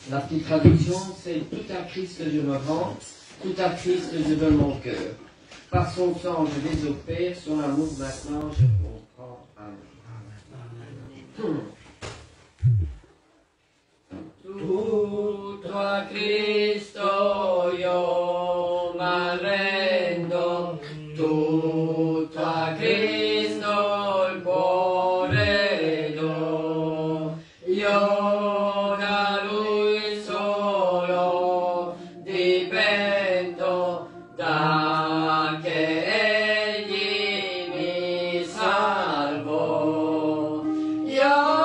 La petite traduction, c'est « Tout à Christ je me rends, tout à Christ je donne mon cœur. Par son sang je désopère, son amour maintenant je comprends. Amen. Tout a Cristo io m'arrendo, tout a Cristo il cuore do, io da Lui solo dipendo, da che Egli mi salvò. Io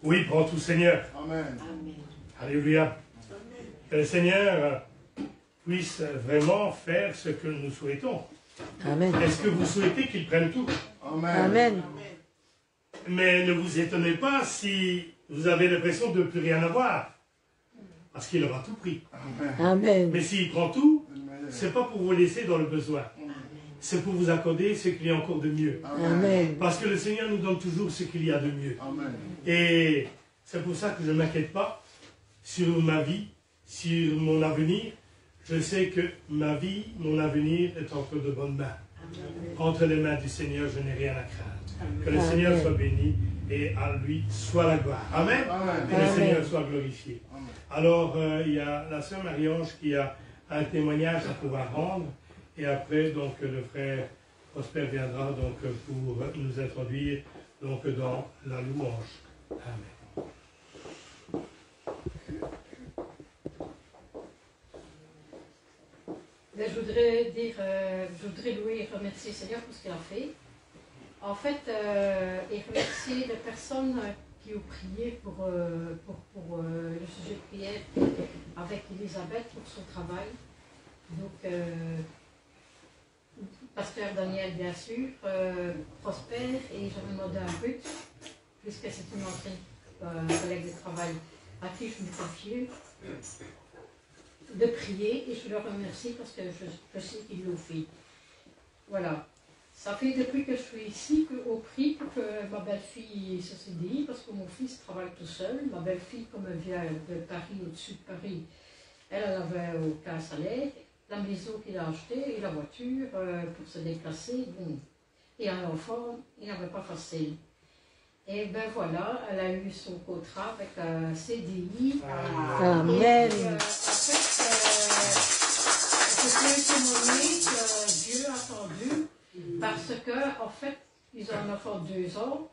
Oui, prends tout, Seigneur. Amen. Alléluia. Que le Seigneur puisse vraiment faire ce que nous souhaitons. Amen. Est-ce que vous souhaitez qu'il prenne tout? Amen. Amen. Mais ne vous étonnez pas si vous avez l'impression de ne plus rien avoir. Parce qu'il aura tout pris. Amen. Mais s'il prend tout, ce n'est pas pour vous laisser dans le besoin. C'est pour vous accorder ce qu'il y a encore de mieux. Amen. Parce que le Seigneur nous donne toujours ce qu'il y a de mieux. Amen. Et c'est pour ça que je ne m'inquiète pas sur ma vie, sur mon avenir. Je sais que ma vie, mon avenir est entre de bonnes mains. Entre les mains du Seigneur, je n'ai rien à craindre. Que le Seigneur soit béni et à lui soit la gloire. Amen. Amen. Que le Seigneur soit glorifié. Amen. Alors, il y a la sœur Marie-Ange qui a un témoignage à pouvoir rendre. Et après, donc, le frère Prosper viendra donc, pour nous introduire donc, dans la louange. Amen. Ben, je voudrais louer et remercier le Seigneur pour ce qu'il a fait. En fait, et remercier les personnes qui ont prié pour le sujet de prière avec Elisabeth pour son travail. Donc, Pasteur Daniel, bien sûr, Prosper, et j'avais demandé à Ruth, puisque c'est une ancienne collègue de travail à qui je me confiais, de prier, et je le remercie parce que je sais qu'il l'ont fait. Voilà. Ça fait depuis que je suis ici qu'au prix pour que ma belle-fille se CDI, parce que mon fils travaille tout seul. Ma belle-fille, comme elle vient de Paris, au-dessus de Paris, elle avait aucun salaire. La maison qu'il a achetée et la voiture pour se déplacer. Bon. Et un enfant, il n'avait pas facile. Et ben voilà, elle a eu son contrat avec un CDI. Amen. Et, en fait, je peux témoigner que Dieu a attendu parce que, en fait, ils ont un enfant de 2 ans.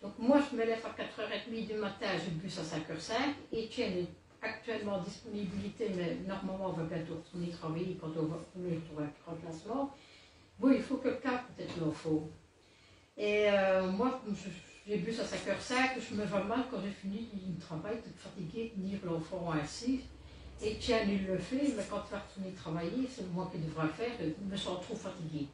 Donc moi, je me lève à 4h30 du matin, j'ai le bus à 5h05. Etienne est actuellement en disponibilité, mais normalement, on va bientôt retourner travailler quand on va trouver un remplacement. Bon, il faut quelqu'un, peut-être l'enfant. Et moi, j'ai bu à 5h05, je me vois mal quand j'ai fini le travail, toute fatiguée, tenir l'enfant ainsi. Et tiens, il le fait, mais quand il va retourner travailler, c'est moi qui devrais le faire, je me sens trop fatiguée.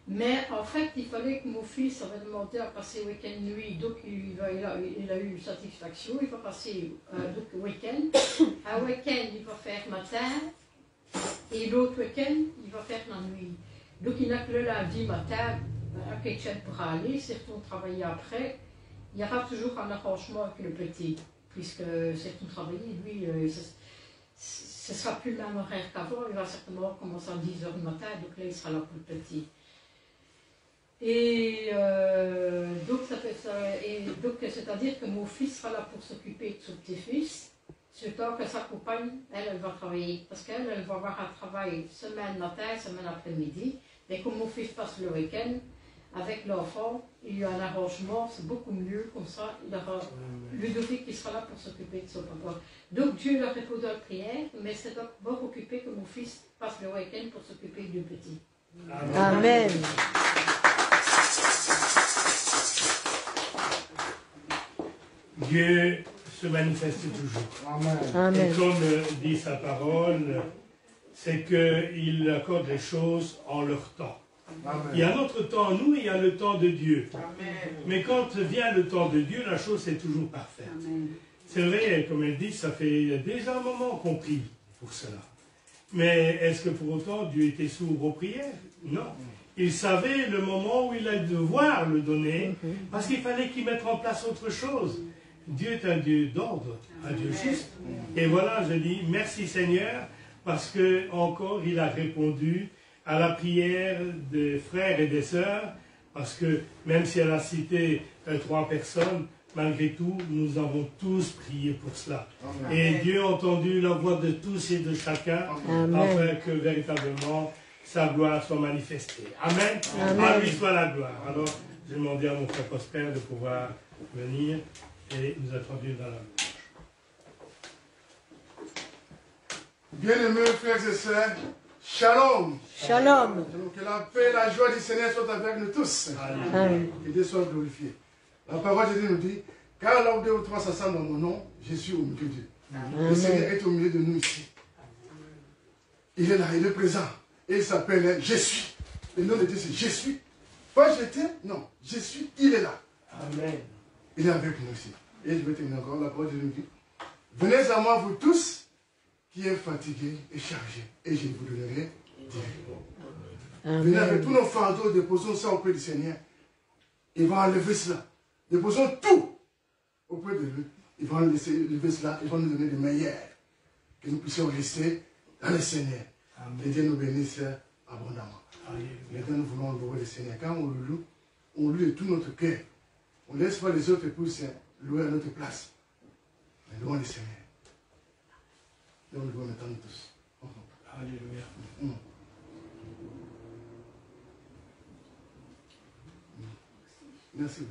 Mais en fait, il fallait que mon fils avait demandé à passer week-end nuit, donc il a eu satisfaction, il va passer donc week-end. Un week-end, il va faire matin, et l'autre week-end, il va faire la nuit. Donc il n'a que le lundi matin, à Ketchup pour aller, s'il retourne travailler après, il y aura toujours un arrangement avec le petit, puisque s'il retourne travailler, lui, ce ne sera plus le même horaire qu'avant, il va certainement commencer à 10h du matin, donc là il sera là pour le petit. Et donc, c'est-à-dire que mon fils sera là pour s'occuper de son petit-fils, ce temps que sa compagne, elle va travailler. Parce qu'elle va avoir un travail semaine matin, semaine après-midi. Et comme mon fils passe le week-end avec l'enfant, il y a un arrangement, c'est beaucoup mieux. Comme ça, il aura Ludovic qui sera là pour s'occuper de son papa. Donc Dieu leur répond à la prière, mais c'est d'abord occupé que mon fils passe le week-end pour s'occuper du petit. Amen. Dieu se manifeste toujours. Amen. Et comme dit sa parole, c'est qu'il accorde les choses en leur temps. Amen. Il y a notre temps, nous, et il y a le temps de Dieu. Amen. Mais quand vient le temps de Dieu, la chose est toujours parfaite. C'est vrai, comme elle dit, ça fait déjà un moment qu'on prie pour cela. Mais est-ce que pour autant Dieu était sourd aux prières? Non. Il savait le moment où il allait devoir le donner, parce qu'il fallait qu'il mette en place autre chose. Dieu est un Dieu d'ordre, un Dieu juste. Et voilà, je dis merci Seigneur, parce que encore il a répondu à la prière des frères et des sœurs, parce que même si elle a cité 3 personnes, malgré tout, nous avons tous prié pour cela. Amen. Et Dieu a entendu la voix de tous et de chacun, Amen. afin que véritablement sa gloire soit manifestée. Amen. Amen. À lui soit la gloire. Alors, je demandais à mon frère Prosper de pouvoir venir et nous introduire dans la louange. Bien-aimés frères et sœurs, shalom. Shalom. Donc, que la paix et la joie du Seigneur soient avec nous tous. Alléluia. Amen. Que Dieu soit glorifié. La parole de Dieu nous dit, Car là où 2 ou 3 s'assemblent dans mon nom, je suis au milieu d'eux. Le Seigneur est au milieu de nous ici. Il est là, il est présent. Et il s'appelle Je suis. Le nom de Dieu c'est Je suis. Pas j'étais, non. Je suis, il est là. Amen. Il est avec nous ici. Et je vais terminer encore la parole de Dieu. Venez à moi, vous tous, qui êtes fatigués et chargés, et je vous donnerai directement. Venez avec tous nos fardeaux, déposons ça auprès du Seigneur. Il va enlever cela. Déposons tout auprès de lui. Il va enlever cela, il va nous donner le meilleur. Que nous puissions rester dans le Seigneur. Amen. Et Dieu nous bénisse abondamment. Maintenant, nous voulons louer le Seigneur. Quand on le loue, on loue de tout notre cœur. On ne laisse pas les autres épouses louer à notre place. Mais louons le Seigneur. Donc nous louons maintenant nous tous. Alléluia. Merci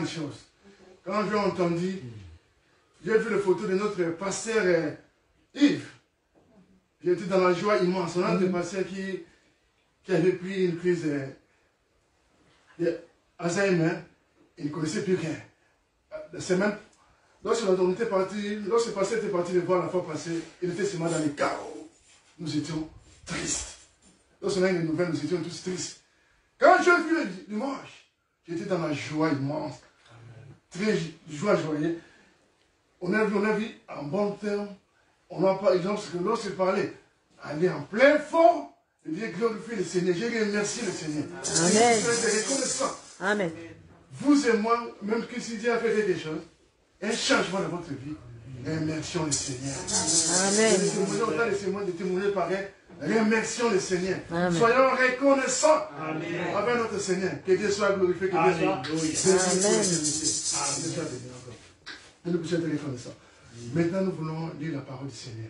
chose. Quand j'ai entendu, j'ai vu les photos de notre pasteur Yves. J'étais dans la joie immense. On a des pasteurs qui avaient pris une crise Alzheimer, il ne connaissait plus rien. C'est même, lorsque était pasteur était parti le voir la fois passée, il était seulement dans les chaos. Nous étions tristes. Lorsqu'on a eu des nouvelles, nous étions tous tristes. Quand je vis le dimanche, j'étais dans la joie immense. Très joyeux. On a vu en bon terme. On n'a pas exemple, parce que lorsqu'il parlait, elle est en plein fort. Je dis glorifier le Seigneur. Je remercie le Seigneur. Amen. Je suis reconnaissant. Amen. Vous et moi, même si Dieu a fait quelque chose, un changement dans votre vie, remercions le Seigneur. Amen. Autant les témoins de témoigner pareil, remercions le Seigneur. Amen. Soyons reconnaissants Amen. avec notre Seigneur. Que Dieu soit glorifié, que Dieu soit Alléluia. et nous puissions être reconnaissants. Maintenant, nous voulons lire la parole du Seigneur.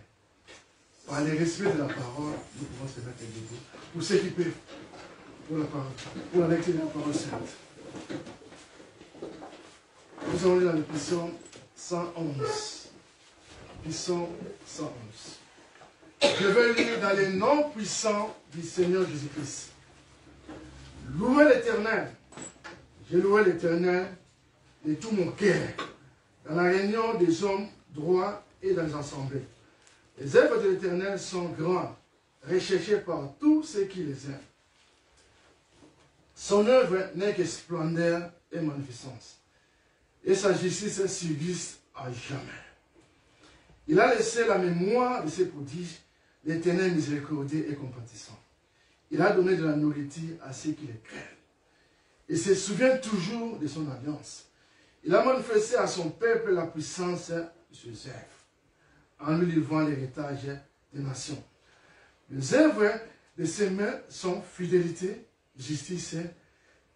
Par le respect de la parole, nous pouvons se mettre debout. Pour ceux qui peuvent, pour la parole, pour la lecture de la parole sainte. Nous allons lire dans le psaume 111. Psaume 111. Je vais lire dans les noms puissants du Seigneur Jésus-Christ. Louez l'Éternel. J'ai loué l'Éternel de tout mon cœur, dans la réunion des hommes droits et dans les assemblées. Les œuvres de l'Éternel sont grandes, recherchées par tous ceux qui les aiment. Son œuvre n'est que splendeur et magnificence, et sa justice subsiste à jamais. Il a laissé la mémoire de ses prodiges, l'Éternel miséricordieux et compatissant. Il a donné de la nourriture à ceux qui les craignent. Il se souvient toujours de son alliance. Il a manifesté à son peuple la puissance de ses œuvres, en lui livrant l'héritage des nations. Les œuvres de ses mains sont fidélité, justice.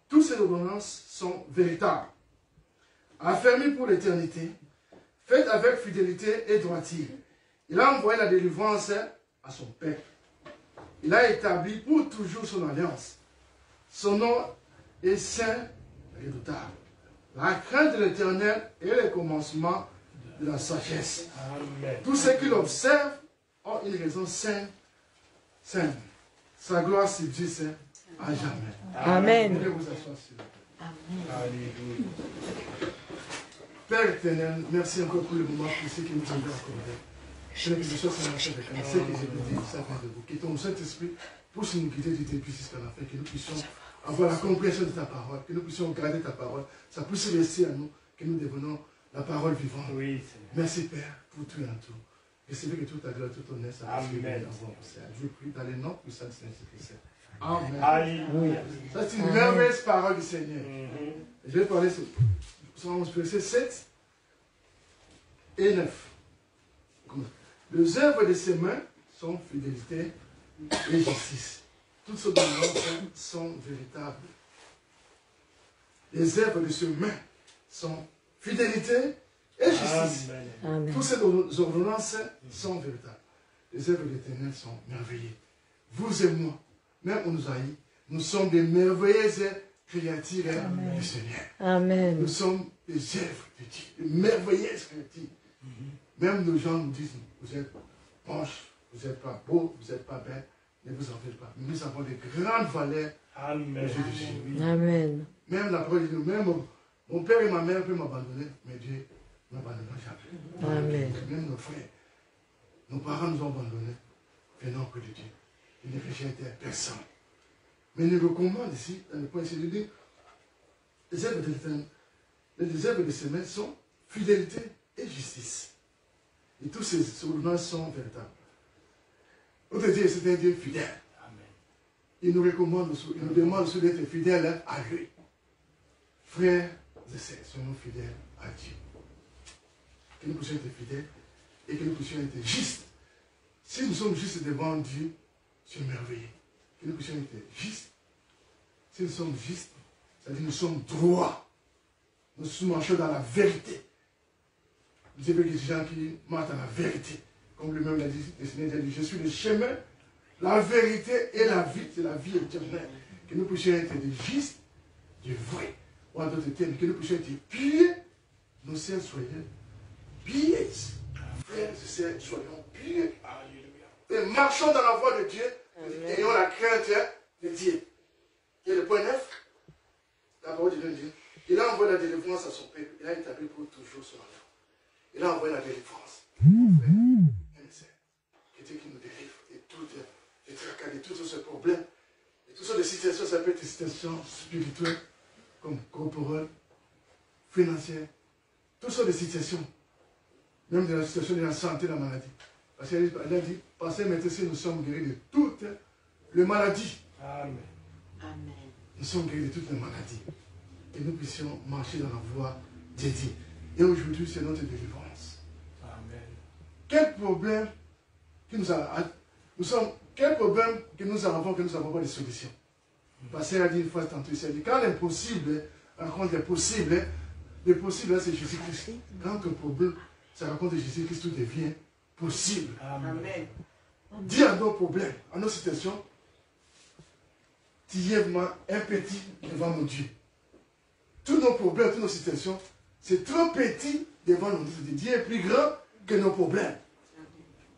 Toutes ces ordonnances sont véritables, affermies pour l'éternité, faites avec fidélité et droiture. Il a envoyé la délivrance à son peuple. Il a établi pour toujours son alliance. Son nom est saint, redoutable. La crainte de l'Éternel est le commencement de la sagesse. Amen. Tous ceux qui l'observent ont une raison sainte. Sa gloire subsiste à jamais. Amen. Veuillez vous asseoir sur le Alléluia. Père éternel, merci encore pour le moment précis que nous avons accordé. Seigneur, que je sois sans marcher avec un, c'est que j'ai dit, ça vient de vous. Que ton Saint-Esprit puisse nous guider du début jusqu'à la fin, que nous puissions avoir la compréhension de ta parole, que nous puissions garder ta parole, ça puisse rester à nous, que nous devenons la parole vivante. Oui, Seigneur. Merci Père pour tout et en tout. Recevez que toute ta gloire, tout honneur, ça puisse Amen. venir en Seigneur. Je prie dans les noms puissants du Seigneur Jésus-Christ. Amen. Alléluia. Ça, c'est une merveilleuse parole du Seigneur. Mhm. Je vais parler sur 111 versets 7 et 9. Les œuvres de ses mains sont fidélité et justice. Toutes ces ordonnances sont véritables. Les œuvres de ses mains sont fidélité et justice. Amen. Amen. Toutes ces ordonnances sont véritables. Les œuvres de l'Éternel sont merveilleuses. Vous et moi, même on nous haït, nous sommes des merveilleuses créatures du Seigneur. Amen. Nous sommes des œuvres de Dieu, des merveilleuses créatures. Même nos gens nous disent, vous êtes moches, vous n'êtes pas beaux, vous n'êtes pas belles, ne vous en faites pas. Mais nous avons de grandes valeurs Amen. aux yeux de Dieu. Amen. Même la parole de Dieu, même mon père et ma mère peuvent m'abandonner, mais Dieu ne m'abandonnera jamais. Amen. Même nos frères, nos parents nous ont abandonnés, venant auprès de Dieu. Ils ne rejettent personne. Mais il nous recommande ici, dans le point ici, de dire, les œuvres de l'Éternel, les œuvres de ses mains sont fidélité et justice. Et tous ces ordonnances sont véritables. Notre Dieu, c'est un Dieu fidèle. Amen. Il nous recommande aussi, il nous demande aussi d'être fidèles à lui. Frères et sœurs, soyons fidèles à Dieu. Que nous puissions être fidèles et que nous puissions être justes. Si nous sommes justes devant Dieu, c'est merveilleux. Que nous puissions être justes. Si nous sommes justes, c'est-à-dire que nous sommes droits. Nous marchons dans la vérité. Vous savez que des gens qui marchent dans la vérité. Comme lui-même l'a dit, le Seigneur a dit, je suis le chemin, la vérité et la vie. C'est la vie éternelle. Que nous puissions être des justes, du vrai. Ou en d'autres termes, que nous puissions être pieux. Nos sœurs soyez pieux. Frères et sœurs, soyons pieux. Et marchons dans la voie de Dieu. Ayons la crainte de Dieu. Et le point 9, la parole de Dieu a envoyé la délivrance à son peuple. Il a établi pour toujours son nom. Il a envoyé la délivrance. Qui nous délivre de tous les tracas, de tous ces problèmes, de toutes ces situations. Ça peut être des situations spirituelles, comme corporelles, financières. Toutes sortes de situations. Même de la situation de la santé, de la maladie. Parce qu'elle a dit, pensez maintenant si nous sommes guéris de toutes les maladies. Amen. Amen. Nous sommes guéris de toutes les maladies. Et nous puissions marcher dans la voie dédiée. Et aujourd'hui, c'est notre délivrance. Amen. Quel problème que quel problème que nous avons pas de solution? Parce qu'elle a dit une fois tantôt, il a dit, quand l'impossible rencontre les possibles c'est Jésus-Christ. Quand un problème, ça rencontre Jésus-Christ, tout devient possible. Amen. Dis à nos problèmes, à nos situations, tu es un petit devant mon Dieu. Tous nos problèmes, toutes nos situations, c'est trop petit devant nos Dieu. Dieu est plus grand que nos problèmes.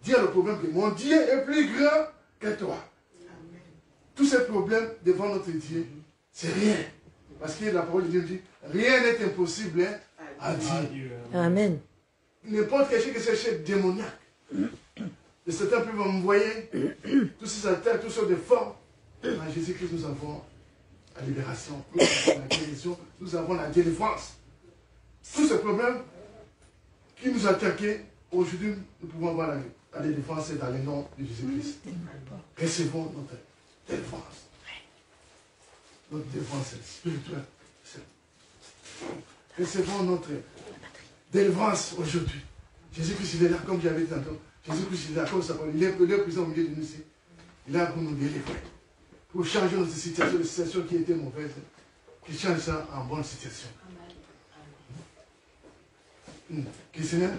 Dis à le problème que mon Dieu est plus grand que toi. Amen. Tous ces problèmes devant notre Dieu, c'est rien. Parce que la parole de Dieu dit, rien n'est impossible à Dieu. Amen. N'importe quel chose que c'est chez démoniaque. Et certains peuvent m'envoyer tous ces attaques, toutes sortes de formes. En Jésus-Christ, nous avons la libération, nous avons la guérison, nous avons la délivrance. Tous ces problèmes qui nous attaquaient, aujourd'hui, nous pouvons avoir la délivrance dans le nom de Jésus-Christ. Recevons notre délivrance. Notre délivrance spirituelle. Recevons notre délivrance aujourd'hui. Jésus-Christ, il est là, comme j'avais dit tantôt. Jésus-Christ, il est là, comme ça. Il est présent au milieu de nous ici. Il est là pour nous délivrer. Pour changer notre situation, les situations qui étaient mauvaises. Qui change ça en bonne situation. Que le Seigneur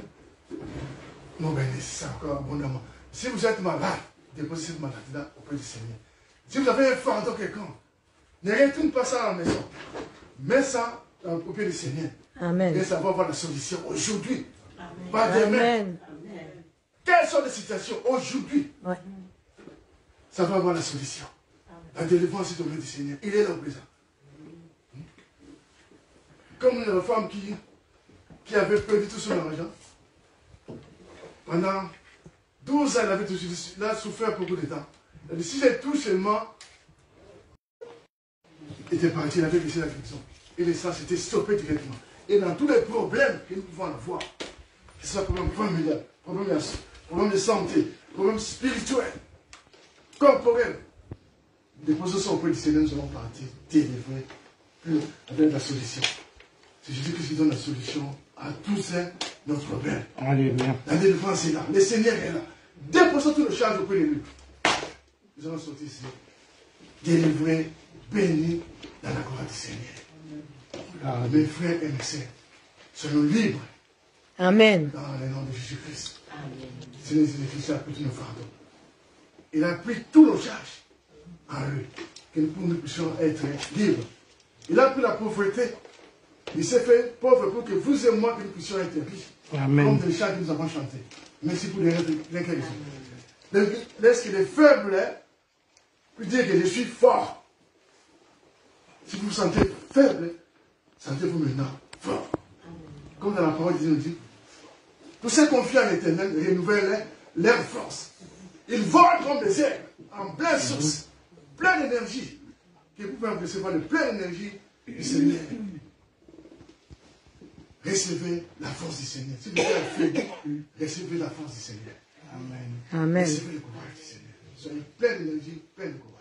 nous bénisse encore abondamment. Si vous êtes malade, déposez cette maladie-là auprès du Seigneur. Si vous avez un fardeau quelconque, ne retourne pas ça à la maison. Mets ça auprès du Seigneur. Amen. Et ça va avoir la solution aujourd'hui. Pas demain. Amen. Quelles sont les situations aujourd'hui? Ouais. Ça va avoir la solution. La délivrance est auprès du Seigneur. Il est là au présent. Comme la femme qui avait perdu tout son argent. Pendant 12 ans, elle a souffert beaucoup de temps. Elle a dit, si j'ai tout seulement était parti, elle avait laissé la guérison. Et les sangs s'étaient stoppés directement. Et dans tous les problèmes que nous pouvons avoir, que ce soit problème familial, problème de santé, problème spirituel, comme problème, déposons ça auprès du Seigneur, nous allons partir délivrer avec la solution. C'est Jésus qui donne la solution à tous nos problèmes. Alléluia. La délivrance est là, le Seigneur est là. Déposons tout le charge auprès de lui. Nous allons sortir ici, délivrés, bénis dans la gloire du Seigneur. Mes frères et mes sœurs, soyons libres. Amen. Dans le nom de Jésus-Christ. Seigneur, Jésus-Christ a pris tous nos fardeaux. Il a pris tous nos charges en lui, que nous puissions être libres. Il a pris la pauvreté. Il s'est fait pauvre pour que vous et moi, que nous puissions être riches. Amen. Comme les chants que nous avons chantés. Merci pour l'incrédulité. Lorsqu'il est faible, puis dire que je suis fort. Si vous vous sentez faible, sentez-vous maintenant fort. Comme dans la parole de Dieu nous dit, tous ceux confiants en l'Éternel renouvellent leur force. Ils volent comme des aigles, en pleine source, plein d'énergie. Que vous pouvez recevoir de pleine énergie du Seigneur. Recevez la force du Seigneur. Si vous êtes faible, recevez la force du Seigneur. Amen. Amen. Recevez le courage du Seigneur. Soyez plein d'énergie, plein de courage.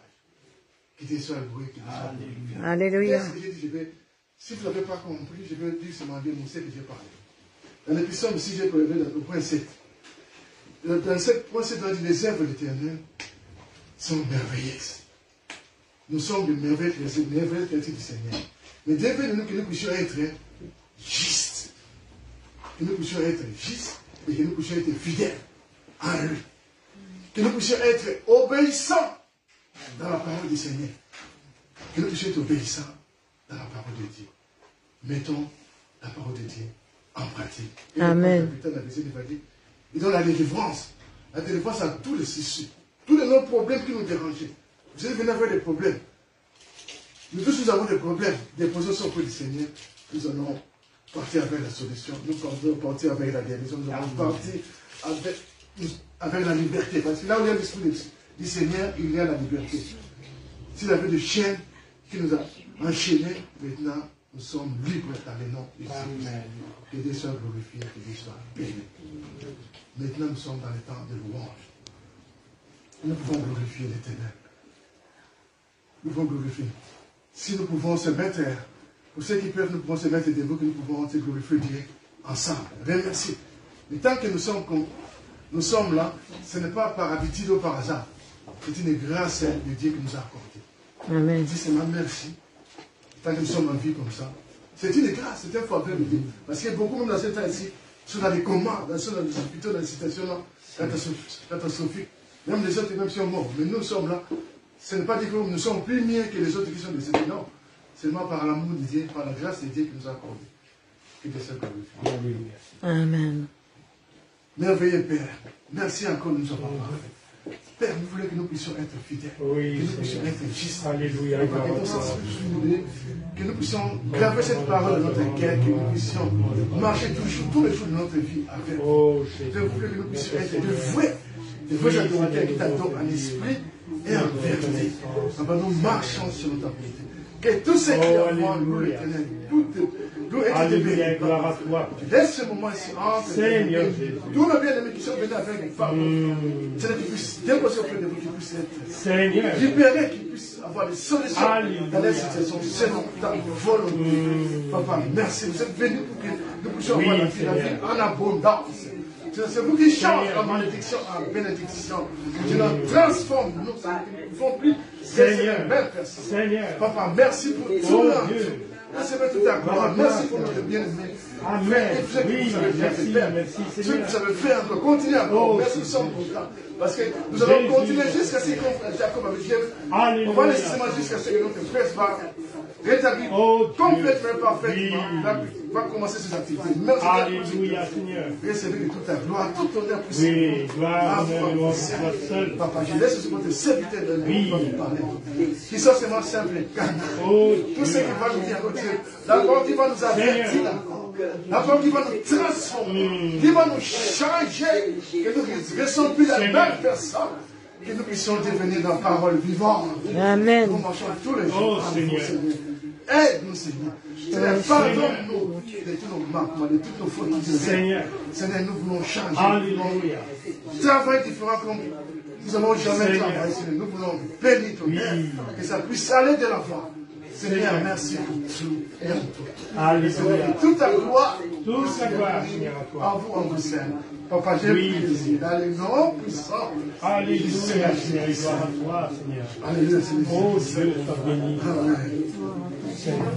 Quittez soit le bruit, quittez soit le bruit. Alléluia. Qu'est-ce que j'ai dit, si vous n'avez pas compris, je vais dire seulement bien mon que j'ai parlé. Dans l'épisode ici, j'ai prélevé le point 7. Dans le point 7, on dit les œuvres de l'Éternel sont merveilleuses. Nous sommes de merveilleuses créatures du Seigneur. Mais Dieu veut que nous puissions être justes. Que nous puissions être justes et que nous puissions être fidèles en lui. Que nous puissions être obéissants dans la parole du Seigneur. Que nous puissions être obéissants dans la parole de Dieu. Mettons la parole de Dieu en pratique. Et Amen. Il donne la délivrance. La délivrance à tous les soucis. Tous les problèmes qui nous dérangeaient. Vous êtes venus avoir des problèmes. Nous tous nous avons des problèmes. Déposons ça auprès du Seigneur. nous allons partir avec la solution, nous allons partir avec la guérison, nous allons partir avec la liberté. Parce que là où il y a l'esprit du Seigneur, il y a la liberté. S'il y avait des chaînes qui nous a enchaînés, maintenant, nous sommes libres dans le nom de Jésus. Que Dieu soit glorifié, que Dieu soit béni. Maintenant, nous sommes dans le temps de louange. Nous pouvons glorifier l'Éternel. Nous pouvons glorifier. Si nous pouvons se mettre, pour ceux qui peuvent, nous pouvons se mettre debout, que nous pouvons se glorifier Dieu ensemble. Remercier. Mais tant que nous sommes là, ce n'est pas par habitude ou par hasard. C'est une grâce de Dieu qui nous a accordée. Amen. Dis seulement merci. Tant que nous sommes en vie comme ça. C'est une grâce, c'est un faveur de Dieu. Parce qu'il y a beaucoup même dans ce temps-ci, sont dans les comas, dans les hôpitaux, dans les situations catastrophiques. Même les autres, même si sont morts. Mais nous sommes là. Ce n'est pas dit que nous sommes plus mieux que les autres qui sont décédés. Non. Seulement par l'amour de Dieu, par la grâce de Dieu qui nous a accordé. Que Dieu soit glorifié. Amen. Merveilleux Père, merci encore de nous avoir parlé. Père, nous voulons que nous puissions être fidèles, que nous puissions être justes, Alléluia. que nous puissions graver cette parole dans notre cœur, que nous puissions marcher toujours, tous les jours de notre vie avec vous. Je voulais que nous puissions être de vrais adorateurs qui t'adorent en esprit et en vérité. Nous marchons sur notre vérité. Que tout ce qui est en moi, nous l'éternel, tout est de Gloire à toi. Laisse ce moment ici entre Seigneur Jésus. tous nos bien-aimés qui sont venus avec une femme. C'est qu'ils puissent déposer auprès de vous, qu'ils puissent être Seigneur. libérés, qu'ils puissent avoir des solutions dans les situations selon ta volonté. Papa, merci. Vous êtes venus pour que nous puissions avoir la vie en abondance. C'est vous qui changez la malédiction en bénédiction. Tu nous transformes. Nous ne pouvons plus Seigneur. une belle personne. Seigneur. Papa, merci pour tout le Dieu. Merci pour ta gloire. Merci pour notre bien-aimé. Amen. Oui, merci, merci, Ce que Seigneur. vous avez fait encore, continuez encore. Merci, nous sommes contents. Parce que nous allons continuer jusqu'à ce qu'on Jacob avec Dieu. On va laisser seulement jusqu'à ce que notre presse va rétablir complètement parfaitement. Va commencer ses activités. Merci. Alléluia, Seigneur. Recevez de toute ta gloire, tout honneur pour Oui, gloire, honneur, gloire, toi seul. Papa, je laisse ce côté serviteur de Oui. nous parler. Qui sont seulement simples et calmes. Oh, Tout ce qui va nous dire, oh Dieu, la parole qui va nous avertir, la parole qui va nous transformer, qui va nous changer, que nous ne sommes plus la même personne, que nous puissions devenir dans la parole vivante. Amen. Nous marchons tous les jours. Oh, Seigneur. Aide-nous, Seigneur. Seigneur, pardonne-nous de tous nos manquements, de toutes nos fautes. Seigneur. Seigneur, nous voulons changer. Alléluia. Travailler différent comme nous n'avons jamais travaillé. Nous voulons bénir ton nom, que ça puisse aller de l'avant. Seigneur, merci pour tout et en tout. Alléluia. Toute ta gloire, Toute la gloire, Seigneur, à toi. en vous, on vous sert. Papa, j'ai plaisir dans les noms puissants. Alléluia, Seigneur, gloire à toi, Seigneur. Alléluia, Seigneur. Oh Dieu, sois béni. Amen. Seigneur.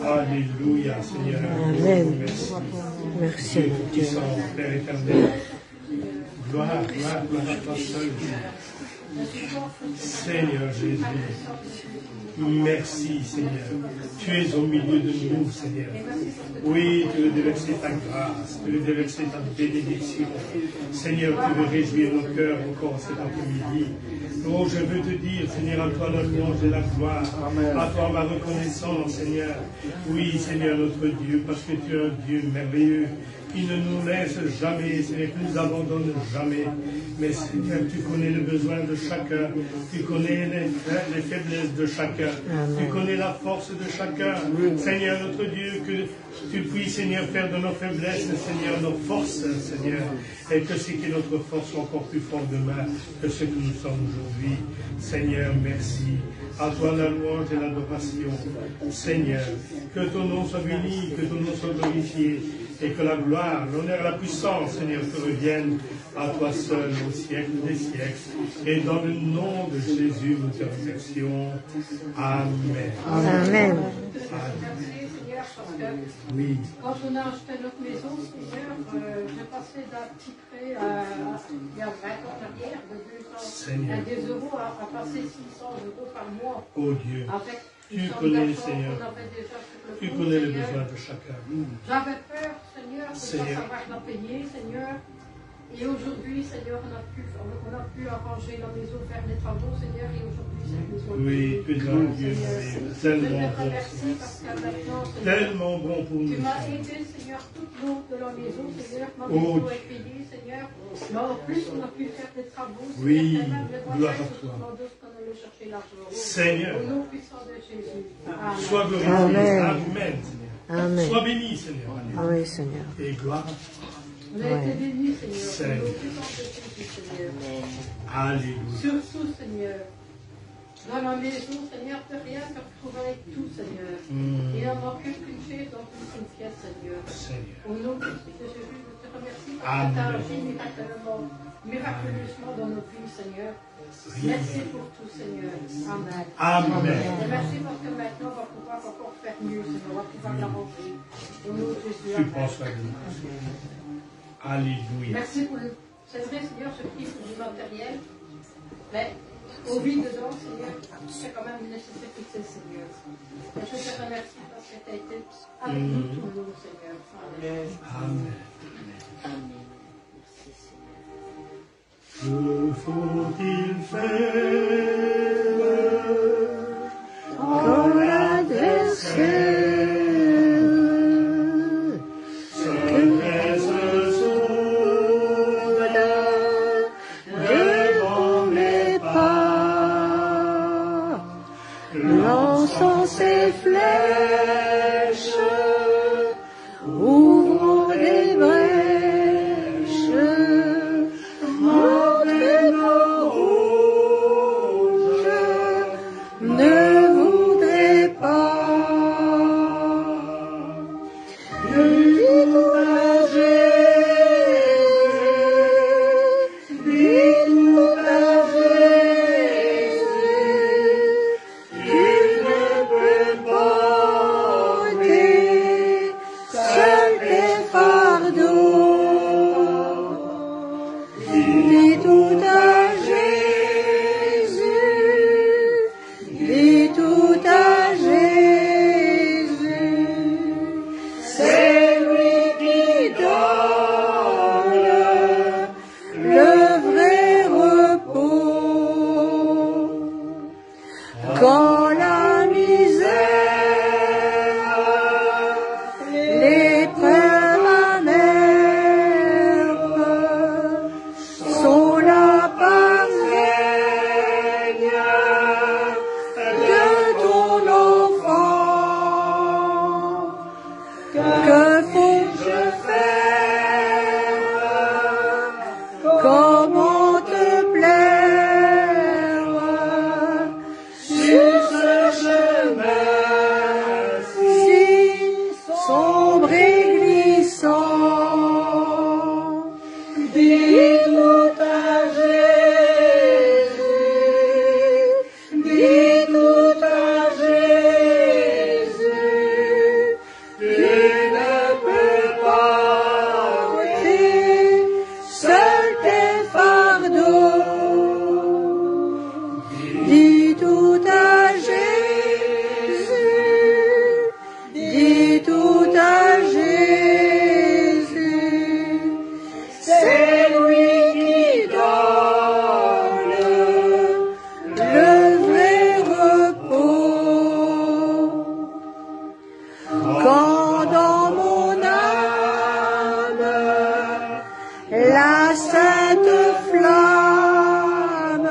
Alléluia, Seigneur. Amen. Merci. Merci, Dieu Dieu. puissant, Père éternel. Gloire, gloire, gloire à toi seul. Seigneur Jésus. Merci, Seigneur. Tu es au milieu de nous, Seigneur. Oui, tu veux déverser ta grâce, tu veux déverser ta bénédiction. Seigneur, tu veux réjouir nos cœurs encore cet après-midi. Oh, je veux te dire, Seigneur, à toi la louange et la gloire. À toi ma reconnaissance, Seigneur. Oui, Seigneur, notre Dieu, parce que tu es un Dieu merveilleux, qui ne nous laisse jamais, Seigneur, qui nous abandonne jamais. Mais Seigneur, tu connais le besoin de chacun, tu connais les faiblesses de chacun, tu connais la force de chacun. Seigneur, notre Dieu, que tu puisses, Seigneur, faire de nos faiblesses, Seigneur, nos forces, Seigneur, et que ce qui est notre force soit encore plus fort demain que ce que nous sommes aujourd'hui. Seigneur, merci. À toi la louange et l'adoration. Seigneur, que ton nom soit béni, que ton nom soit glorifié, et que la gloire, l'honneur et la puissance, Seigneur, te reviennent à toi seul au siècle des siècles. Et dans le nom de Jésus, nous te remercions. Amen. Amen. Merci Seigneur parce que Oui. quand on a acheté notre maison, Seigneur, j'ai passé d'un petit prêt il y a 20 ans en arrière, de Seigneur. 2 euros à passer 600 euros par mois. Oh Dieu, Avec tu une somme connais, d'argent Seigneur. qu'on avait déjà sur le Tu compte, connais les Seigneur. besoins de chacun. J'avais peur, Seigneur, de ne Seigneur. pas savoir la payer, Seigneur. Et aujourd'hui, Seigneur, on a pu arranger la maison, faire les travaux, Seigneur, et aujourd'hui, cette maison. Oui, tu es bon Dieu, tellement bon. Merci parce que maintenant, Seigneur, Tellement bon pour nous. tu m'as aidé, Seigneur, toute l'eau de la maison, Seigneur, ma maison est payée, Seigneur. Mais en plus, on a pu faire des travaux, Seigneur. Oui, gloire à toi. Seigneur, au nom puissant de Jésus. Amen. sois glorifié. Amen. Amen, Seigneur. Amen. Sois béni, Seigneur. Oui, Seigneur. Et gloire à toi. On a été bénis, Seigneur. Seigneur. Au nom puissant de Jésus, Seigneur. Alléluia. Surtout, Seigneur. Dans la maison, Seigneur, de rien te retrouver avec tout, Seigneur. Il n'en manque qu'une chaise dans une pièce, Seigneur. Au nom de Jésus, je te remercie parce que tu as agi miraculeusement dans nos vies, Seigneur. Merci pour tout, Seigneur. Amen. Amen. Et merci parce que maintenant, on va pouvoir encore faire mieux, Seigneur. On va pouvoir l'arranger. Au nom de Jésus. Tu Amen. penses à nous. Alléluia. Merci pour le. C'est vrai, Seigneur, ce prix pour du matériel. Mais au vide dedans, Seigneur, c'est quand même une nécessité, Seigneur. Et je te remercie parce que tu as été avec nous tout le long, Seigneur. Amen. Amen. Amen. Merci, Seigneur. Que faut-il faire Quand l'adversaire se dresse devant mes pas, lançant ses flèches, ouvrant des brèches, entraînant rouge, ne voudrais pas. Je dis tout à Jésus, dis tout à Jésus, il ne peut porter seul tes fardeaux. Dis tout à Jésus, dis tout à Jésus, c'est lui qui donne le vrai repos. Quand la misère, l'épreuve amère sont la pareille de ton enfant, que faut-je faire? Comment te plaire sur ce chemin si sombre et glissant? Dis tout à Jésus, dis tout à Jésus, il ne peut porter seul tes fardeaux. Dis tout à Jésus, dis tout à Jésus, c'est lui qui donne le vrai repos. Quand dans mon âme la sainte flamme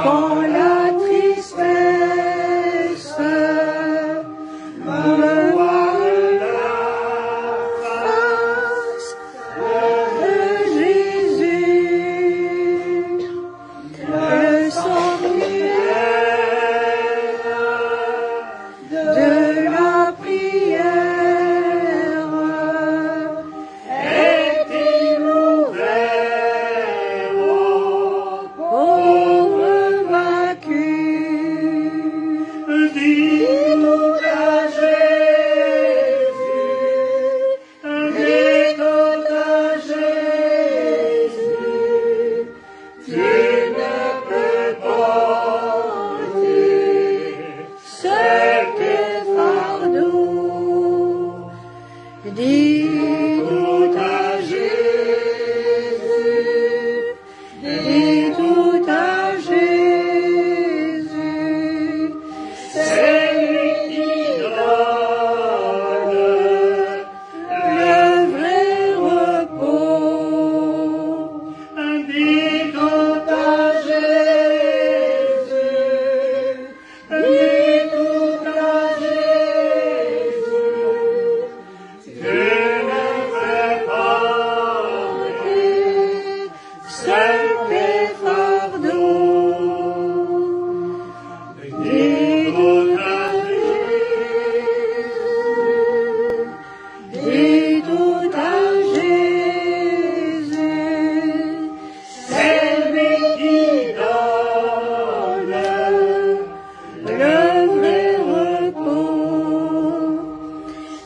quand la tristesse me voile la face de Jésus, le sanctuaire de la prière est-il ouvert aux pauvres vaincus? Dis tout à Jésus, dis tout à Jésus, tu ne peux porter seul tes fardeaux. Dis tout à Jésus, dis tout à Jésus, c'est lui qui donne le vrai repos. Dis tout à Jésus, dis tout à Jésus, tu ne fais porter seul tes fardeaux. Dis tout à Jésus, dis tout à Jésus, c'est lui qui donne le vrai repos.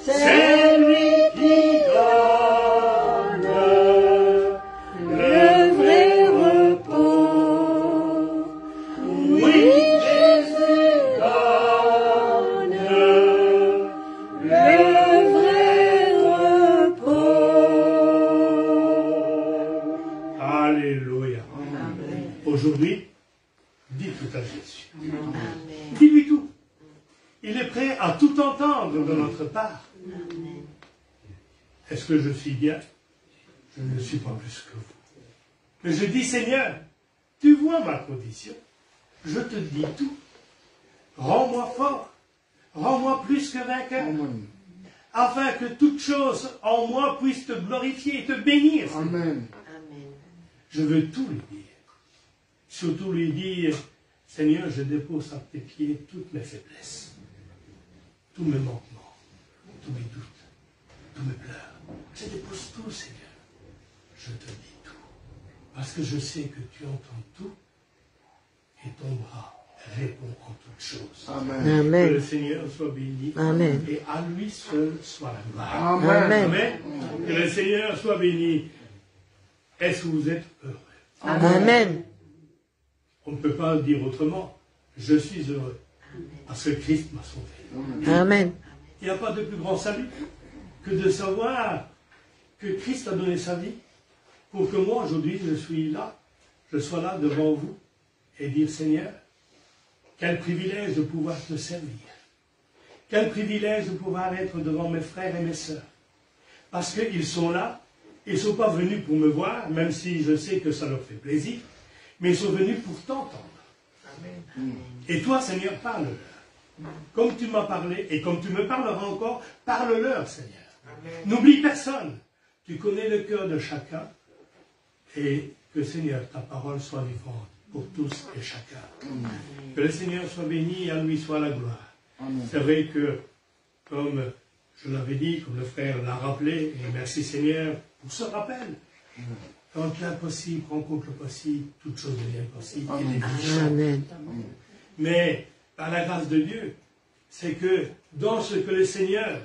C'est lui qui donne le vrai repos. Oui, Jésus donne le vrai repos. Alléluia. Aujourd'hui, dis tout à Jésus. Dis-lui tout. Il est prêt à tout entendre de notre part. Est-ce que je suis bien? Je ne suis pas plus que vous. Mais je dis, Seigneur, tu vois ma condition. Je te dis tout. Rends-moi fort. Rends-moi plus que vainqueur. Afin que toute chose en moi puisse te glorifier et te bénir. Amen. Je veux tout lui dire. Surtout lui dire, Seigneur, je dépose à tes pieds toutes mes faiblesses, tous mes manquements, tous mes doutes, tous mes pleurs. Je dépose tout, Seigneur. Je te dis tout. Parce que je sais que tu entends tout et ton bras répond en toutes choses. Amen. Que le Seigneur soit béni. Amen. Et à lui seul soit la gloire. Amen. Amen. Que le Seigneur soit béni. Est-ce que vous êtes heureux? Amen. On ne peut pas le dire autrement. Je suis heureux. Parce que Christ m'a sauvé. Amen. Il n'y a pas de plus grand salut que de savoir que Christ a donné sa vie pour que moi, aujourd'hui, je sois là devant vous et dire, Seigneur, quel privilège de pouvoir te servir. Quel privilège de pouvoir être devant mes frères et mes sœurs. Parce qu'ils sont là, ils ne sont pas venus pour me voir, même si je sais que ça leur fait plaisir, mais ils sont venus pour t'entendre. Et toi, Seigneur, parle-leur. Comme tu m'as parlé, et comme tu me parleras encore, parle-leur, Seigneur. N'oublie personne. Tu connais le cœur de chacun, et que, Seigneur, ta parole soit vivante pour tous et chacun. Que le Seigneur soit béni et à lui soit la gloire. C'est vrai que, comme je l'avais dit, comme le frère l'a rappelé, et merci Seigneur pour ce rappel, quand l'impossible rencontre le possible, toute chose devient possible. Amen. Mais, par la grâce de Dieu, c'est que dans ce que le Seigneur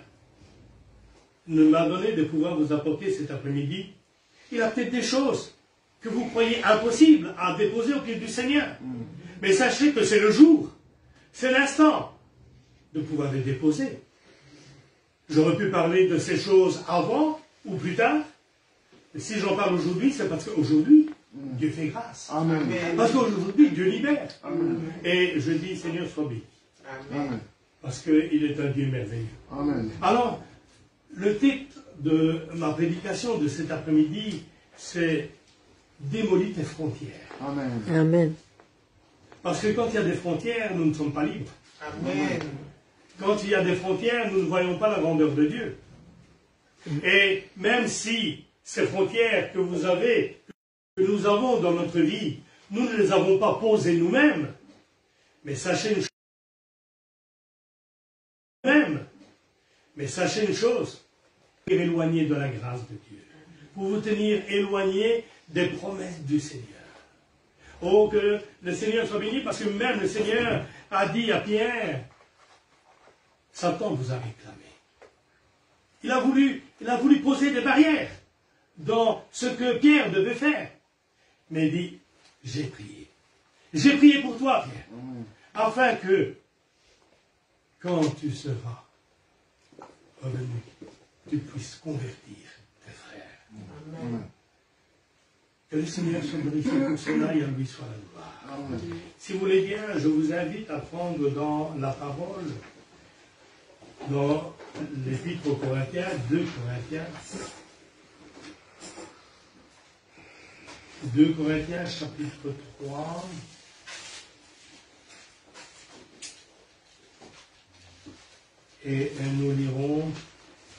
m'a donné de pouvoir vous apporter cet après-midi, il a peut-être des choses que vous croyez impossibles à déposer au pied du Seigneur. Mais sachez que c'est le jour, c'est l'instant de pouvoir les déposer. J'aurais pu parler de ces choses avant ou plus tard. Mais si j'en parle aujourd'hui, c'est parce qu'aujourd'hui, Dieu fait grâce. Amen. Parce qu'aujourd'hui, Dieu libère. Amen. Et je dis, Seigneur, sois béni. Amen. Parce qu'il est un Dieu merveilleux. Amen. Alors, le titre de ma prédication de cet après-midi, c'est « Démolis tes frontières ». Amen. Amen. Parce que quand il y a des frontières, nous ne sommes pas libres. Amen. Quand il y a des frontières, nous ne voyons pas la grandeur de Dieu. Et même si ces frontières que vous avez, que nous avons dans notre vie, nous ne les avons pas posées nous-mêmes, mais sachez une chose, vous éloigné de la grâce de Dieu, pour vous tenir éloigné des promesses du Seigneur. Oh, que le Seigneur soit béni, parce que même le Seigneur a dit à Pierre, Satan vous a réclamé. Il a voulu poser des barrières dans ce que Pierre devait faire. Mais il dit, j'ai prié. J'ai prié pour toi, Pierre, afin que, quand tu seras revenu, tu puisses convertir tes frères. Amen. Que le Seigneur soit glorifié pour cela et à lui soit la gloire. Amen. Si vous voulez bien, je vous invite à prendre dans la parole, dans l'Épître aux Corinthiens, 2 Corinthiens. 2 Corinthiens, chapitre 3. Et nous lirons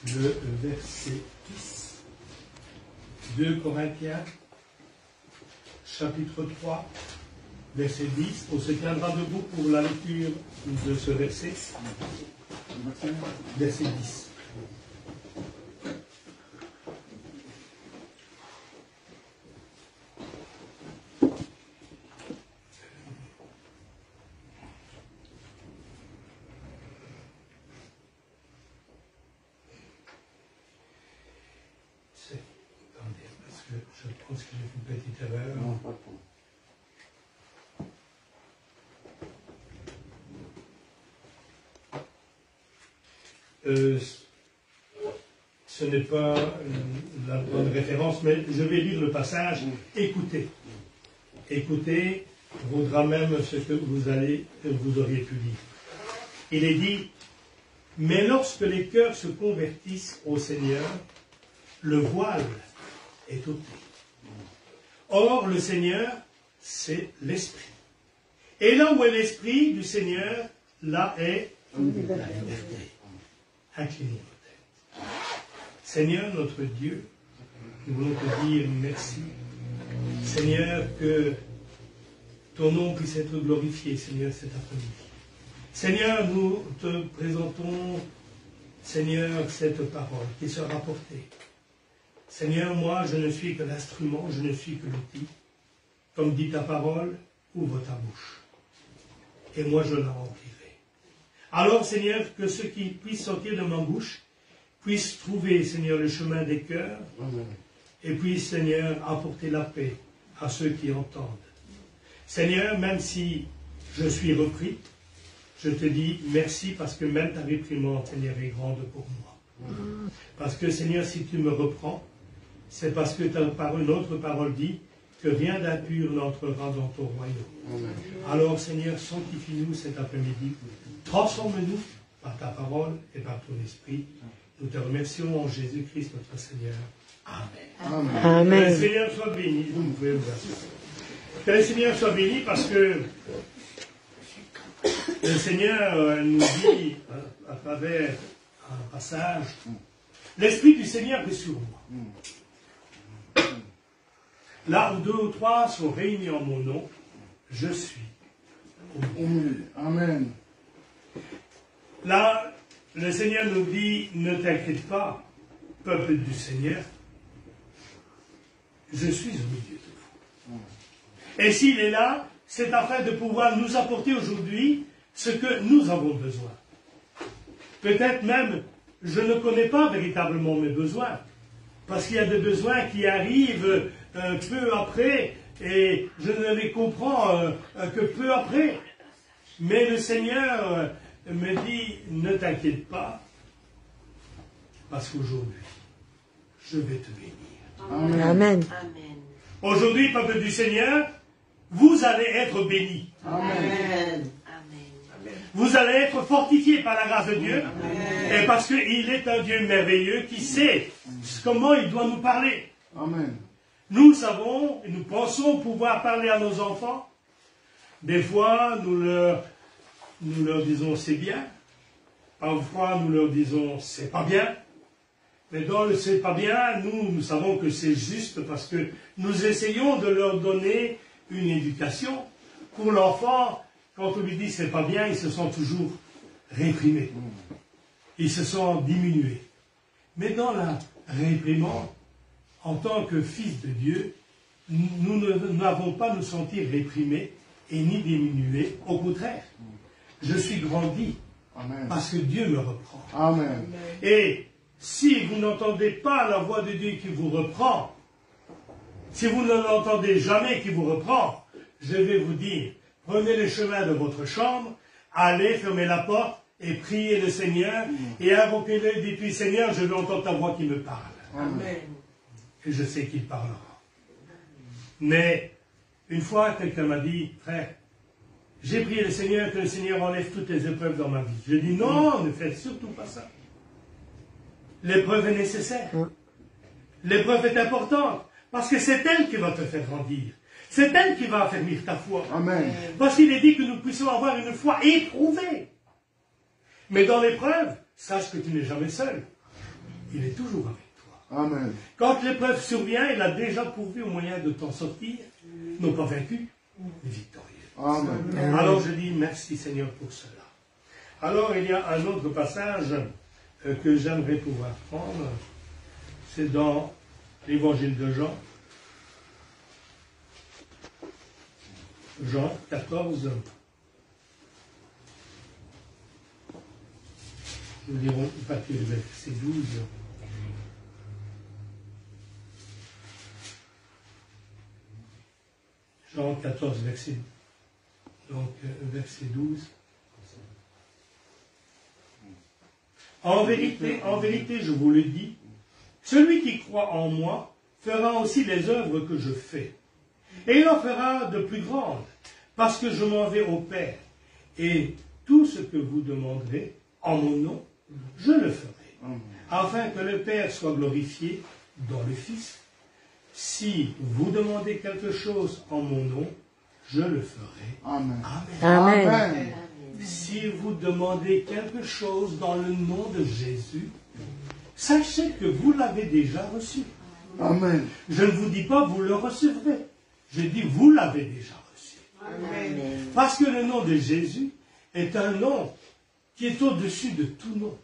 le verset 10. 2 Corinthiens, chapitre 3, verset 10. On se tiendra debout pour la lecture de ce verset. Verset 10. Attendez, parce que je pense que j'ai fait une petite erreur. Non, pas pour. Ce n'est pas la bonne référence, mais je vais lire le passage. Écoutez. Écoutez vaudra même ce que vous auriez pu lire. Il est dit, mais lorsque les cœurs se convertissent au Seigneur, le voile est ôté. Or, le Seigneur, c'est l'Esprit. Et là où est l'Esprit du Seigneur, là est la liberté. Inclinez vos têtes. Seigneur notre Dieu, nous voulons te dire merci. Seigneur, que ton nom puisse être glorifié, Seigneur, cet après-midi. Seigneur, nous te présentons, Seigneur, cette parole qui sera portée. Seigneur, moi, je ne suis que l'instrument, je ne suis que l'outil. Comme dit ta parole, ouvre ta bouche. Et moi, je la remplirai. Alors, Seigneur, que ce qui puisse sortir de ma bouche puisse trouver, Seigneur, le chemin des cœurs. Amen. Et puisse, Seigneur, apporter la paix à ceux qui entendent. Seigneur, même si je suis repris, je te dis merci parce que même ta réprimande, Seigneur, est grande pour moi. Parce que, Seigneur, si tu me reprends, c'est parce que notre parole dit que rien d'impur n'entrera dans ton royaume. Amen. Alors, Seigneur, sanctifie-nous cet après-midi. Transforme-nous par ta parole et par ton esprit. Nous te remercions en Jésus-Christ, notre Seigneur. Amen. Amen. Amen. Que le Seigneur soit béni. Vous pouvez vous asseoir. Que le Seigneur soit béni parce que le Seigneur nous dit à travers un passage, l'Esprit du Seigneur est sur moi. Là où 2 ou 3 sont réunis en mon nom, je suis au milieu. Amen. Là, le Seigneur nous dit, ne t'inquiète pas, peuple du Seigneur, je suis au milieu de vous. Et s'il est là, c'est afin de pouvoir nous apporter aujourd'hui ce que nous avons besoin. Peut-être même, je ne connais pas véritablement mes besoins, parce qu'il y a des besoins qui arrivent peu après, et je ne les comprends que peu après. Mais le Seigneur me dit, ne t'inquiète pas, parce qu'aujourd'hui, je vais te bénir. Amen. Aujourd'hui, peuple du Seigneur, vous allez être bénis. Amen. Vous allez être fortifiés par la grâce de Dieu. Amen. Et parce qu'il est un Dieu merveilleux qui sait comment il doit nous parler. Amen. Nous savons et nous pensons pouvoir parler à nos enfants Des fois, nous leur disons c'est bien. Parfois, nous leur disons c'est pas bien. Mais dans le c'est pas bien, nous savons que c'est juste parce que nous essayons de leur donner une éducation. Pour l'enfant, quand on lui dit c'est pas bien, ils se sentent toujours réprimés. Ils se sentent diminués. Mais dans la réprimande, en tant que fils de Dieu, nous n'avons pas à nous sentir réprimés et ni diminués. Au contraire, je suis grandi. Amen. Parce que Dieu me reprend. Amen. Et si vous n'entendez pas la voix de Dieu qui vous reprend, si vous ne l'entendez jamais qui vous reprend, je vais vous dire, prenez le chemin de votre chambre, allez, fermez la porte et priez le Seigneur et invoquez-le, dites-lui, Seigneur, je veux entendre ta voix qui me parle. Amen. Et je sais qu'il parlera. Mais une fois, quelqu'un m'a dit, frère, j'ai prié le Seigneur que le Seigneur enlève toutes les épreuves dans ma vie. Je dis non, ne faites surtout pas ça. L'épreuve est nécessaire. L'épreuve est importante parce que c'est elle qui va te faire grandir. C'est elle qui va affermir ta foi. Amen. Parce qu'il est dit que nous puissions avoir une foi éprouvée. Mais dans l'épreuve, sache que tu n'es jamais seul. Il est toujours avec toi. Amen. Quand l'épreuve survient, il a déjà pourvu au moyen de t'en sortir, non pas vaincu, mais victorieux. Amen. Alors je dis merci Seigneur pour cela. Alors il y a un autre passage que j'aimerais pouvoir prendre. C'est dans l'évangile de Jean. Jean 14. Nous lirons à partir du verset 12. Jean 14, verset 12. En vérité, je vous le dis, celui qui croit en moi fera aussi les œuvres que je fais. Et il en fera de plus grandes, parce que je m'en vais au Père. Et tout ce que vous demanderez en mon nom, je le ferai, afin que le Père soit glorifié dans le Fils. Si vous demandez quelque chose en mon nom, je le ferai. Amen. Amen. Amen. Si vous demandez quelque chose dans le nom de Jésus, sachez que vous l'avez déjà reçu. Amen. Je ne vous dis pas vous le recevrez. Je dis vous l'avez déjà reçu. Amen. Parce que le nom de Jésus est un nom qui est au-dessus de tout nom.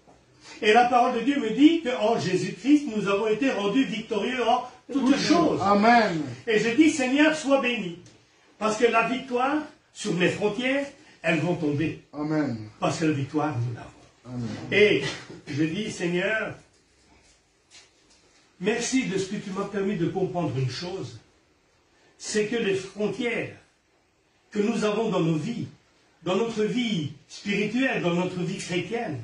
Et la parole de Dieu me dit qu'en Jésus-Christ, nous avons été rendus victorieux en toutes choses. Amen. Et je dis, Seigneur, sois béni. Parce que la victoire sur les frontières, elles vont tomber. Amen. Parce que la victoire, nous l'avons. Amen. Et je dis, Seigneur, merci de ce que tu m'as permis de comprendre une chose. C'est que les frontières que nous avons dans nos vies, dans notre vie spirituelle, dans notre vie chrétienne,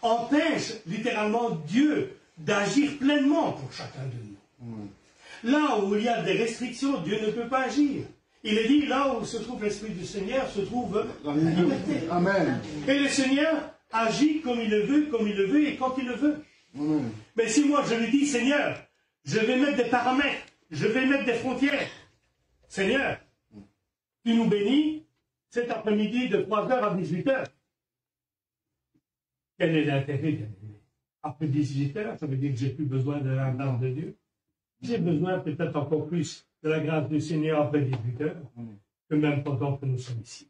empêchent littéralement Dieu d'agir pleinement pour chacun de nous. Là où il y a des restrictions, Dieu ne peut pas agir. Il est dit, là où se trouve l'Esprit du Seigneur, se trouve la liberté. Amen. Et le Seigneur agit comme il le veut et quand il le veut. Amen. Mais si moi je lui dis, Seigneur, je vais mettre des paramètres, je vais mettre des frontières. Seigneur, tu nous bénis cet après-midi de 3h à 18h. Quel est l'intérêt, bien aimé? Après 18h, ça veut dire que j'ai plus besoin de la grâce de Dieu. J'ai besoin peut-être encore plus de la grâce du Seigneur après 18h que même pendant que nous sommes ici.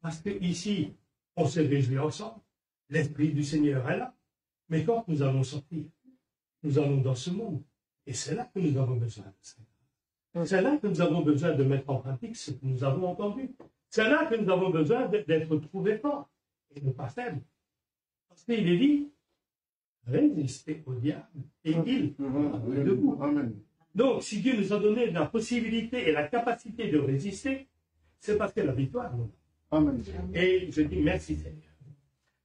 Parce que ici, on se réjouit ensemble. L'Esprit du Seigneur est là. Mais quand nous allons sortir, nous allons dans ce monde. Et c'est là que nous avons besoin de ça. C'est là que nous avons besoin de mettre en pratique ce que nous avons entendu. C'est là que nous avons besoin d'être trouvés forts et ne pas faibles. Parce qu'il est dit, résistez au diable et il sera debout. Amen. Donc, si Dieu nous a donné la possibilité et la capacité de résister, c'est parce que la victoire nous a. Amen. Et je dis merci Seigneur.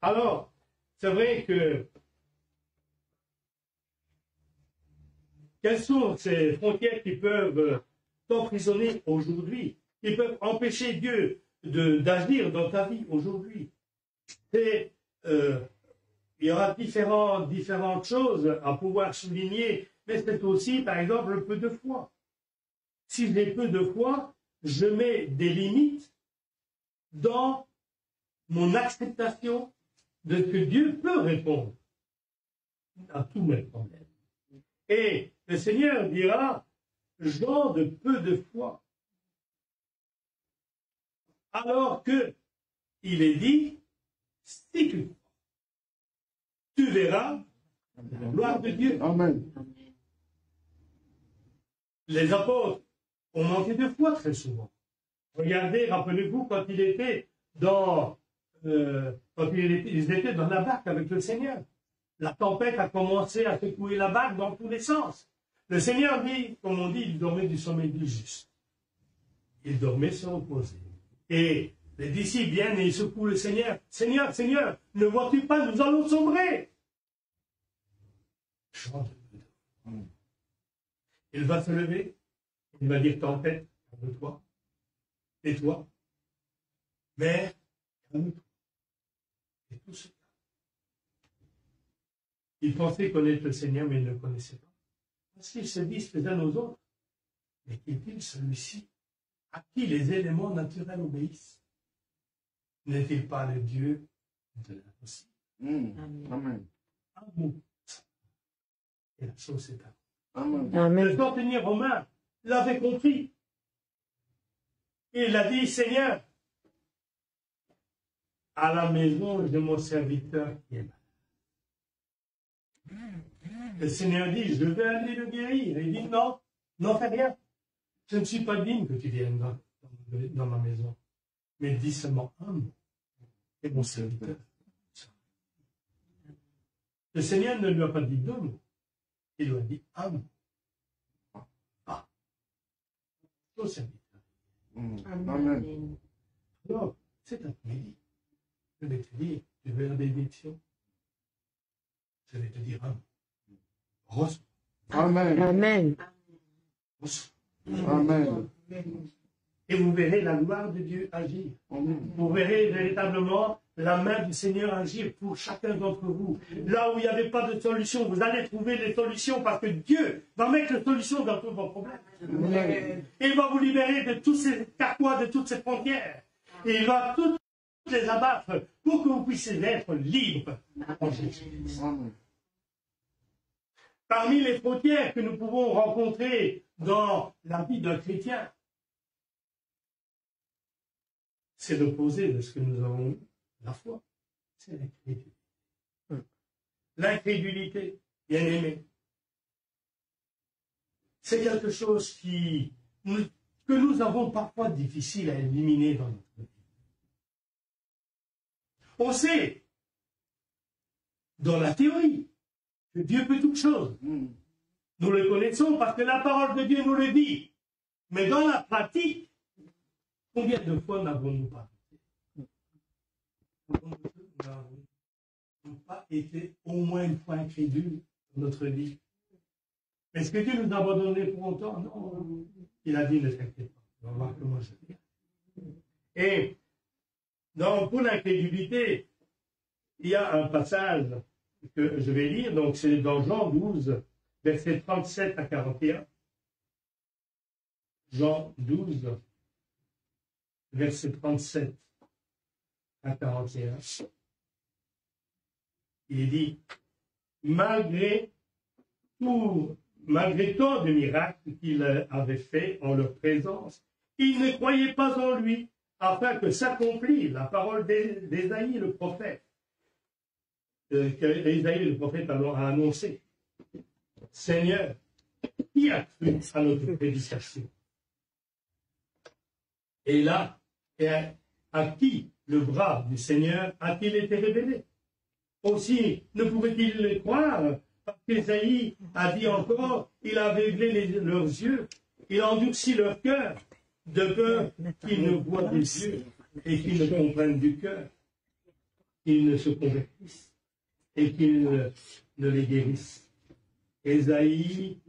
Alors, c'est vrai que quelles sont ces frontières qui peuvent t'emprisonner aujourd'hui, qui peuvent empêcher Dieu d'agir dans ta vie aujourd'hui? Il y aura différentes choses à pouvoir souligner, mais c'est aussi, par exemple, le peu de foi. Si j'ai peu de foi, je mets des limites dans mon acceptation de ce que Dieu peut répondre à tous mes problèmes. Et le Seigneur dira, gens de peu de foi. Alors que il est dit, si tu crois, tu verras la gloire de Dieu. Amen. Les apôtres ont manqué de foi très souvent. Regardez, rappelez-vous, quand ils étaient dans la barque avec le Seigneur. La tempête a commencé à secouer la barque dans tous les sens. Le Seigneur dit, comme on dit, il dormait du sommeil du juste. Il dormait se reposer. Et les disciples viennent et ils secouent le Seigneur. Seigneur, Seigneur, ne vois-tu pas, nous allons sombrer. Il va se lever, il va dire, tempête, calme-toi. Et toi, mer, calme-toi. Et tout se calme. Ils pensaient connaître le Seigneur, mais ils ne le connaissaient pas. Parce qu'ils se disent les uns aux autres, mais qui est-il celui-ci à qui les éléments naturels obéissent? N'est-il pas le Dieu de l'impossible? Amen. Un mot. Et la chose est à Amen. Amen. le centenier romain l'avait compris. Il a dit, Seigneur, à la maison de mon serviteur qui est malade. Le Seigneur dit, je vais aller le guérir. Il dit, non, n'en fais rien. Je ne suis pas digne que tu viennes dans ma maison. Mais dis seulement un mot. Et mon serviteur. Le Seigneur ne lui a pas dit deux mots. Il lui a dit un mot. Ah. Au serviteur. Amen. Alors, cet après-midi, je vais te dire, tu veux la bénédiction? Je vais te dire un mot. Reçois. Amen. Amen. Reçois. Amen. Et vous verrez la gloire de Dieu agir. Vous verrez véritablement la main du Seigneur agir pour chacun d'entre vous. Là où il n'y avait pas de solution, vous allez trouver les solutions parce que Dieu va mettre les solutions dans tous vos problèmes. Et il va vous libérer de tous ces carquois, de toutes ces frontières. Et il va toutes les abattre pour que vous puissiez être libres en Jésus. Parmi les frontières que nous pouvons rencontrer dans la vie d'un chrétien, c'est l'opposé de ce que nous avons eu, la foi. C'est l'incrédulité. L'incrédulité, bien aimé, c'est quelque chose que nous avons parfois difficile à éliminer dans notre vie. On sait, dans la théorie, que Dieu peut toutes choses. Nous le connaissons parce que la parole de Dieu nous le dit. Mais dans la pratique, combien de fois n'avons-nous pas été? N'avons pas été au moins une fois incrédules dans notre vie? Est-ce que Dieu nous a abandonnés pour autant? Non. Il a dit, ne t'inquiète pas. On va voir comment je vais. Et pour l'incrédulité, il y a un passage que je vais lire, donc c'est dans Jean 12, versets 37 à 41. Jean 12, verset 37 à 41. Il dit, malgré tant de miracles qu'il avait fait en leur présence, ils ne croyaient pas en lui, afin que s'accomplisse la parole d'Ésaïe le prophète, que Ésaïe le prophète a annoncé. Seigneur, qui a cru à notre prédication? Et là, à qui le bras du Seigneur a-t-il été révélé? Aussi, ne pouvait-il le croire? Parce qu'Ésaïe a dit encore, il a aveuglé leurs yeux, il a endurci leur cœur, de peur qu'ils ne voient des yeux et qu'ils ne comprennent du cœur, qu'ils ne se convertissent et qu'ils ne les guérissent. Ésaïe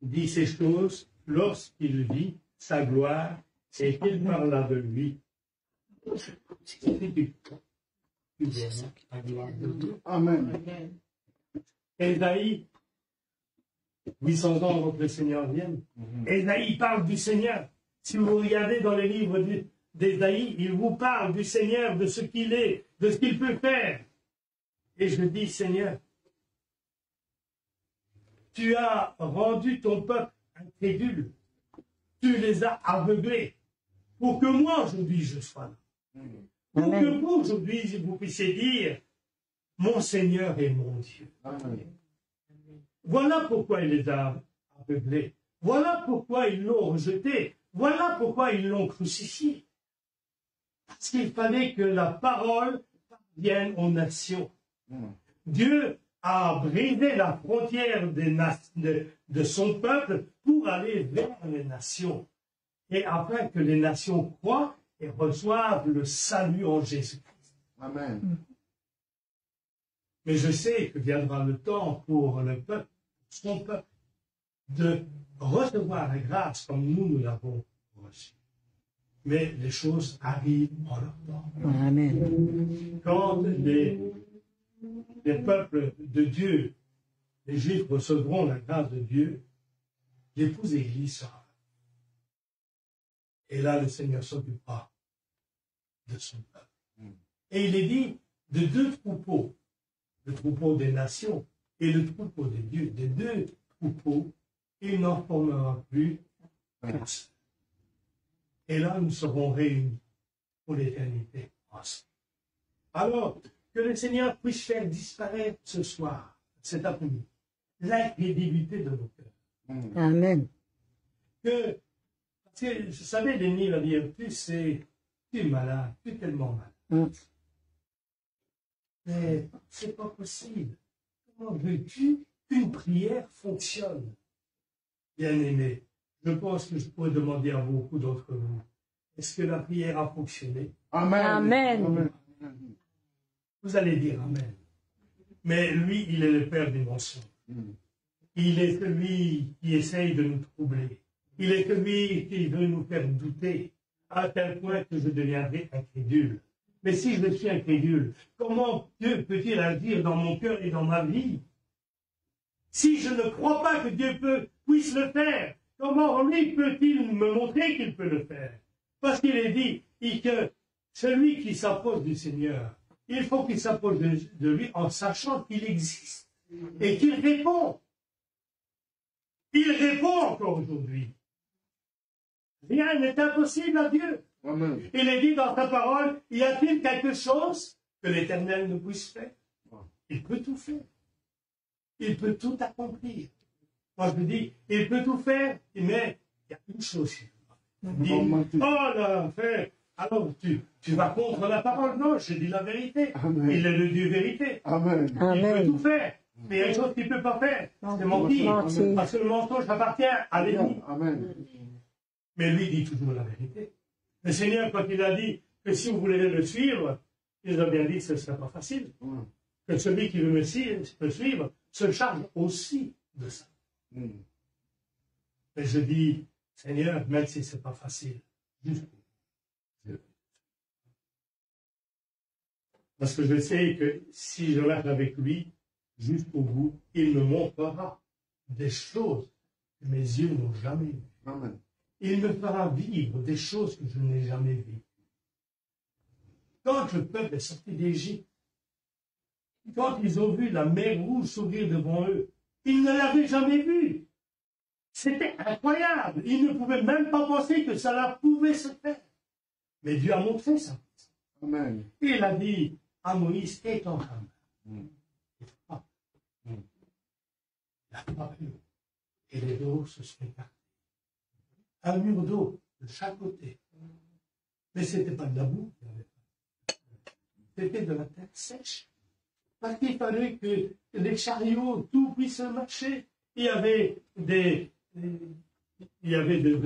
dit ces choses lorsqu'il vit sa gloire et qu'il parla de lui. Tu verras la gloire de Dieu. Amen. Ésaïe, 800 ans avant que le Seigneur vienne, Ésaïe parle du Seigneur. Si vous regardez dans les livres d'Ésaïe, il vous parle du Seigneur, de ce qu'il est, de ce qu'il peut faire. Et je dis, Seigneur, tu as rendu ton peuple incrédule. Tu les as aveuglés pour que moi, aujourd'hui, je sois là. Pour que vous, aujourd'hui, vous puissiez dire, mon Seigneur est mon Dieu. Amen. Voilà pourquoi il les a aveuglés. Voilà pourquoi ils l'ont rejeté. Voilà pourquoi ils l'ont crucifié. Parce qu'il fallait que la parole parvienne aux nations. Dieu a brisé la frontière de son peuple pour aller vers les nations. Et afin que les nations croient et reçoivent le salut en Jésus-Christ. Amen. Mais je sais que viendra le temps pour le peuple, son peuple, de recevoir la grâce comme nous l'avons reçue. Mais les choses arrivent en leur temps. Amen. Quand les peuples de Dieu, les Juifs recevront la grâce de Dieu, l'épouse Église sera. Et là, le Seigneur s'occupera de son peuple. Et il est dit de deux troupeaux, le troupeau des nations et le troupeau de Dieu, des deux troupeaux, il n'en formera plus qu'un seul. Et là, nous serons réunis pour l'éternité ensemble. Alors, que le Seigneur puisse faire disparaître ce soir, cet après-midi, l'incrédulité de nos cœurs. Amen. Que, parce que, vous savez, l'ennemi va dire, tu es malade, tu es tellement malade. Mais c'est pas possible. Comment veux-tu qu'une prière fonctionne? Bien-aimé, je pense que je pourrais demander à beaucoup d'entre vous, est-ce que la prière a fonctionné? Amen. Amen. Vous allez dire Amen. Mais lui, il est le père des mensonges. Il est celui qui essaye de nous troubler. Il est celui qui veut nous faire douter, à tel point que je deviendrai incrédule. Mais si je suis incrédule, comment Dieu peut-il agir dans mon cœur et dans ma vie? Si je ne crois pas que Dieu puisse le faire, comment lui peut-il me montrer qu'il peut le faire? Parce qu'il est dit que celui qui s'approche du Seigneur, il faut qu'il s'approche de lui en sachant qu'il existe et qu'il répond. Il répond encore aujourd'hui. Rien n'est impossible à Dieu. Amen. Il est dit dans sa parole, y a-t-il quelque chose que l'Éternel ne puisse faire? Il peut tout faire. Il peut tout accomplir. Moi, je dis, il peut tout faire, mais il y a une chose qu'il peut faire. Il dit, oh là, frère, alors tu vas contre la parole? Non, je dis la vérité. Amen. Il est le Dieu vérité. Amen. Il peut tout faire. Mais il y a une chose qu'il ne peut pas faire, c'est mentir. Mentir. Parce que le mensonge appartient à l'ennemi. Amen. Mais lui dit toujours la vérité. Le Seigneur, quand il a dit que si vous voulez le suivre, il a bien dit que ce ne serait pas facile. Que celui qui veut me suivre se charge aussi de ça. Mais je dis, Seigneur, même si ce n'est pas facile, jusqu'au bout. Parce que je sais que si je reste avec lui, jusqu'au bout, il me montrera des choses que mes yeux n'ont jamais vues. Amen. Il me fera vivre des choses que je n'ai jamais vues. Quand le peuple est sorti d'Égypte, quand ils ont vu la mer rouge s'ouvrir devant eux, ils ne l'avaient jamais vue. C'était incroyable. Ils ne pouvaient même pas penser que cela pouvait se faire. Mais Dieu a montré ça. Amen. Il a dit à Moïse, étends ta main. La frappe l'eau. Et les eaux se sont écartées. Un mur d'eau de chaque côté. Mais ce n'était pas de la boue qu'il y avait. C'était de la terre sèche. Parce qu'il fallait que les chariots, tout puisse marcher. Il y avait de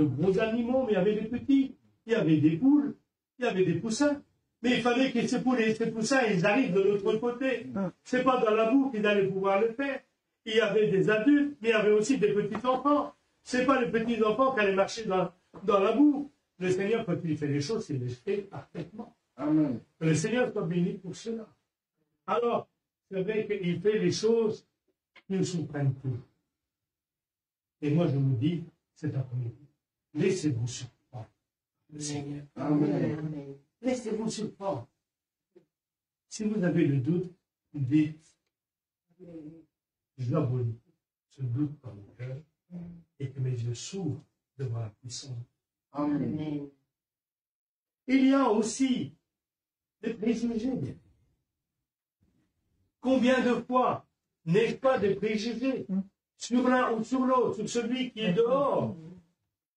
gros animaux, mais il y avait des petits. Il y avait des poules, il y avait des poussins. Mais il fallait que ces poules et ces poussins, ils arrivent de l'autre côté. C'est pas dans la boue qu'ils allaient pouvoir le faire. Il y avait des adultes, mais il y avait aussi des petits-enfants. C'est pas les petits-enfants qui allaient marcher dans la boue. Le Seigneur, quand il fait les choses, il les fait parfaitement. Amen. Que le Seigneur soit béni pour cela. Alors, c'est vrai qu'il fait les choses qui nous surprennent tous. Et moi, je vous dis, cet après-midi, laissez-vous surprendre. le Seigneur. Amen. Laissez-vous surprendre. Si vous avez le doute, dites, j'abolis ce doute dans mon cœur et que mes yeux s'ouvrent devant la puissance. Amen. Il y a aussi des préjugés. Combien de fois n'ai-je pas de préjugés sur l'un ou sur l'autre, sur celui qui est dehors,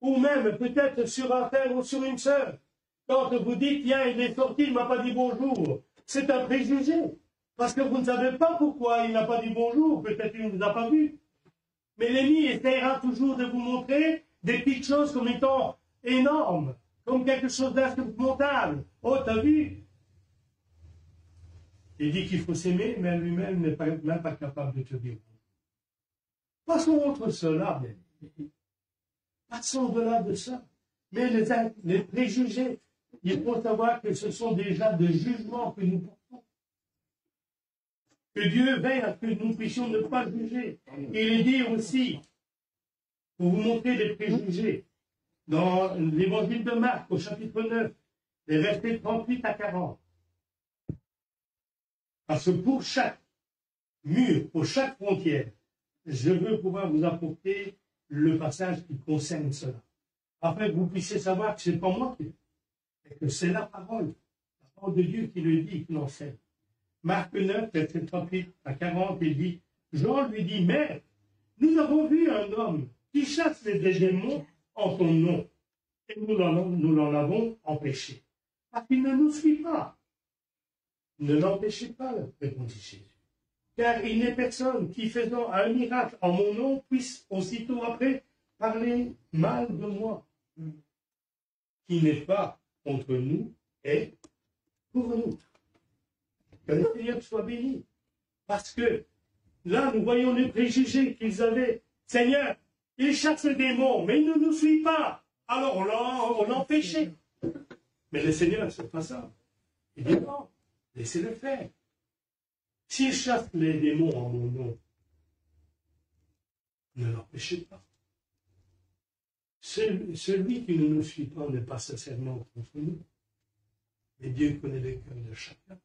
ou même peut-être sur un frère ou sur une sœur. Quand vous dites, tiens, il est sorti, il ne m'a pas dit bonjour, c'est un préjugé. Parce que vous ne savez pas pourquoi il n'a pas dit bonjour, peut-être qu'il ne vous a pas vu. Mais l'ennemi essaiera toujours de vous montrer des petites choses comme étant énormes, comme quelque chose d'insurmontable. Oh, t'as vu? Il dit qu'il faut s'aimer, mais lui-même n'est même pas capable de te dire. Passons outre cela, bien. Passons au-delà de ça. Mais les préjugés, il faut savoir que ce sont déjà des jugements que nous portons. Que Dieu veille à ce que nous puissions ne pas juger. Il est dit aussi, pour vous montrer les préjugés, dans l'évangile de Marc, au chapitre 9, les versets 38 à 40. Parce que pour chaque mur, pour chaque frontière, je veux pouvoir vous apporter le passage qui concerne cela. Afin que vous puissiez savoir que ce n'est pas moi qui le dis, mais que c'est la parole de Dieu qui le dit, qui l'enseigne. Marc 9, verset 38 à 40, il dit, Jean lui dit, Maître, nous avons vu un homme qui chasse les démons en ton nom, et nous l'en avons empêché, parce qu'il ne nous suit pas. Ne l'empêchez pas, répondit Jésus. Car il n'est personne qui, faisant un miracle en mon nom, puisse aussitôt après parler mal de moi. Qui n'est pas contre nous et pour nous. Que le Seigneur soit béni. Parce que là, nous voyons les préjugés qu'ils avaient. Seigneur, il chasse les démons, mais il ne nous suit pas. Alors on l'empêchait. Mais le Seigneur, c'est pas ça. Il dit non, laissez-le faire. S'il chasse les démons en mon nom, ne l'empêchez pas. Celui qui ne nous suit pas n'est pas sincèrement contre nous. Mais Dieu connaît le cœur de chacun.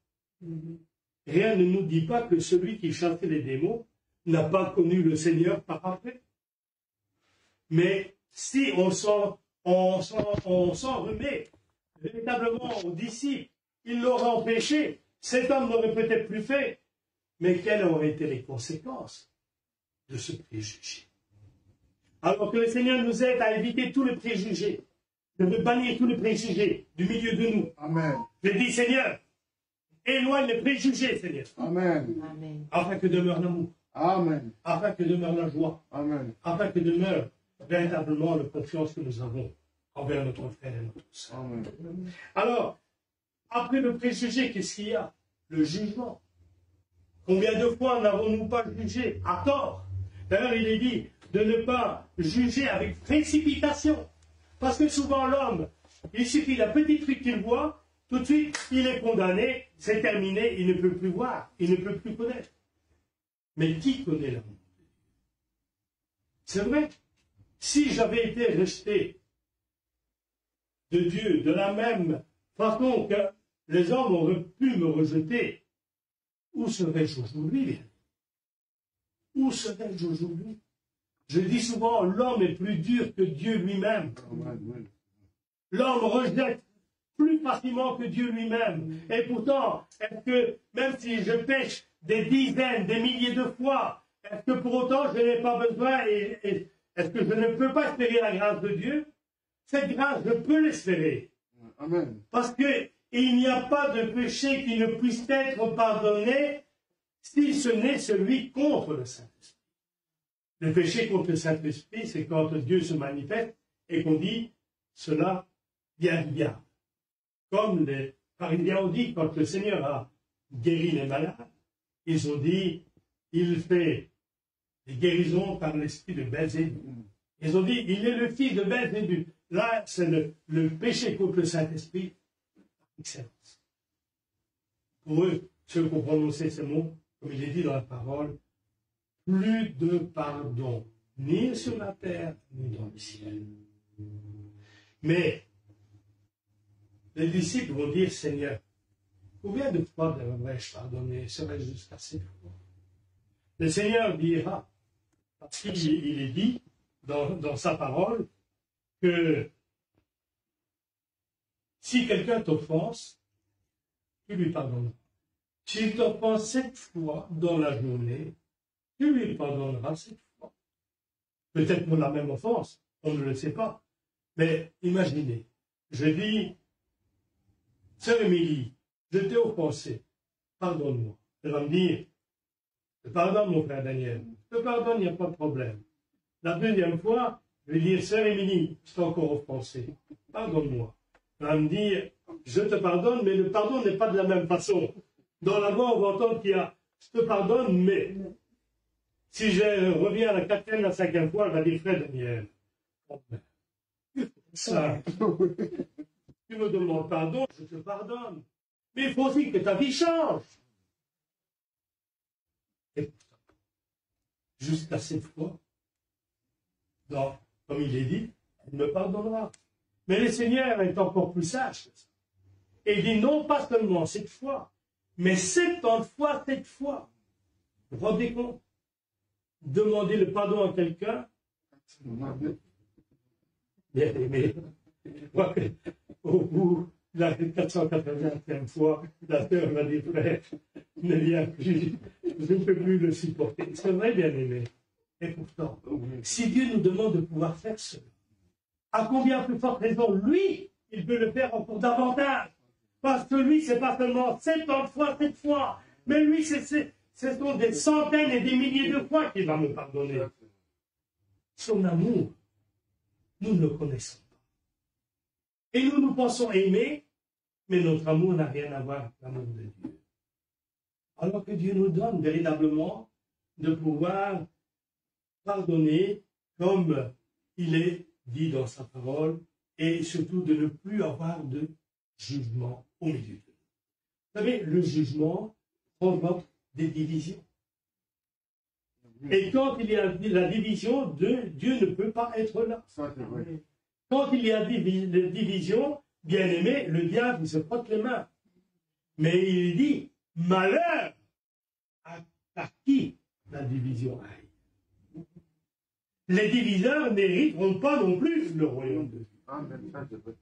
Rien ne nous dit pas que celui qui chassait les démons n'a pas connu le Seigneur par après. Mais si on s'en remet véritablement aux disciples, il l'aurait empêché, cet homme n'aurait peut-être plus fait. Mais quelles auraient été les conséquences de ce préjugé? Alors que le Seigneur nous aide à éviter tous les préjugés. Je veux bannir tous les préjugés du milieu de nous. Amen. Je dis, Seigneur, éloigne les préjugés, Seigneur. Amen. Amen. Afin que demeure l'amour. Amen. Afin que demeure la joie. Amen. Afin que demeure véritablement la confiance que nous avons envers notre frère et notre sœur. Amen. Alors, après le préjugé, qu'est-ce qu'il y a? Le jugement. Combien de fois n'avons-nous pas jugé à tort? D'ailleurs, il est dit de ne pas juger avec précipitation. Parce que souvent, l'homme, il suffit d'un petit truc qu'il voit, tout de suite, il est condamné, c'est terminé, il ne peut plus voir, il ne peut plus connaître. Mais qui connaît l'amour? C'est vrai. Si j'avais été rejeté de Dieu de la même façon que les hommes auraient pu me rejeter, où serais-je aujourd'hui? Où serais-je aujourd'hui? Je dis souvent, l'homme est plus dur que Dieu lui-même. L'homme rejette plus facilement que Dieu lui-même. Et pourtant, est-ce que, même si je pêche des dizaines, des milliers de fois, est-ce que pour autant je n'ai pas besoin et est-ce que je ne peux pas espérer la grâce de Dieu? Cette grâce, je peux l'espérer. Amen. Parce que il n'y a pas de péché qui ne puisse être pardonné si ce n'est celui contre le Saint-Esprit. Le péché contre le Saint-Esprit, c'est quand Dieu se manifeste et qu'on dit cela vient du diable. Comme les pharisiens ont dit quand le Seigneur a guéri les malades, ils ont dit il fait des guérisons par l'esprit de Belzébuth. Ils ont dit il est le fils de Belzébuth. Là, c'est le péché contre le Saint-Esprit. Excellence. Pour eux, ceux qui ont prononcé ces mots, comme il est dit dans la parole, plus de pardon, ni sur la terre, ni dans le ciel. Mais, les disciples vont dire, Seigneur, combien de fois devrais-je pardonner? Serait-ce jusqu'à 7 fois? Le Seigneur dira, parce qu'il est dit dans sa parole, que si quelqu'un t'offense, tu lui pardonneras. S'il t'offense 7 fois dans la journée, tu lui pardonneras 7 fois. Peut-être pour la même offense, on ne le sait pas. Mais imaginez, je dis, Sœur Émilie, je t'ai offensé, pardonne-moi. Elle va me dire, je pardonne mon frère Daniel, je te pardonne, il n'y a pas de problème. La deuxième fois, je vais dire, Sœur Émilie, je t'ai encore offensé, pardonne-moi. Elle va me dire, je te pardonne, mais le pardon n'est pas de la même façon. Dans la voix, on va entendre qu'il y a, je te pardonne, mais si je reviens à la 4e, la 5e fois, elle va dire, frère Daniel, ça, tu me demandes pardon, je te pardonne. Mais il faut aussi que ta vie change. Et pourtant, jusqu'à 7 fois, comme il est dit, il me pardonnera. Mais le Seigneur est encore plus sage que ça. Et il dit non pas seulement 7 fois, mais 70 fois 7 fois. Vous vous rendez compte? Demander le pardon à quelqu'un, bien aimé, je crois qu'au bout de la 480e fois, la sœur m'a dit, frère, ne viens plus, je ne peux plus le supporter. C'est vrai, bien aimé. Et pourtant, si Dieu nous demande de pouvoir faire cela, à combien plus forte raison, lui, il peut le faire encore davantage. Parce que lui, c'est pas seulement 70 fois, 7 fois, mais lui, ce sont des centaines et des milliers de fois qu'il va me pardonner. Son amour, nous ne le connaissons pas. Et nous pensons aimer, mais notre amour n'a rien à voir avec l'amour de Dieu. Alors que Dieu nous donne véritablement de pouvoir pardonner comme il est dit dans sa parole, et surtout de ne plus avoir de jugement au milieu de nous. Vous savez, le jugement provoque des divisions. Et quand il y a la division, Dieu ne peut pas être là. Quand il y a des divisions, bien aimé, le diable se frotte les mains. Mais il dit, malheur à qui la division aille. Les diviseurs n'hériteront pas non plus le royaume de Dieu.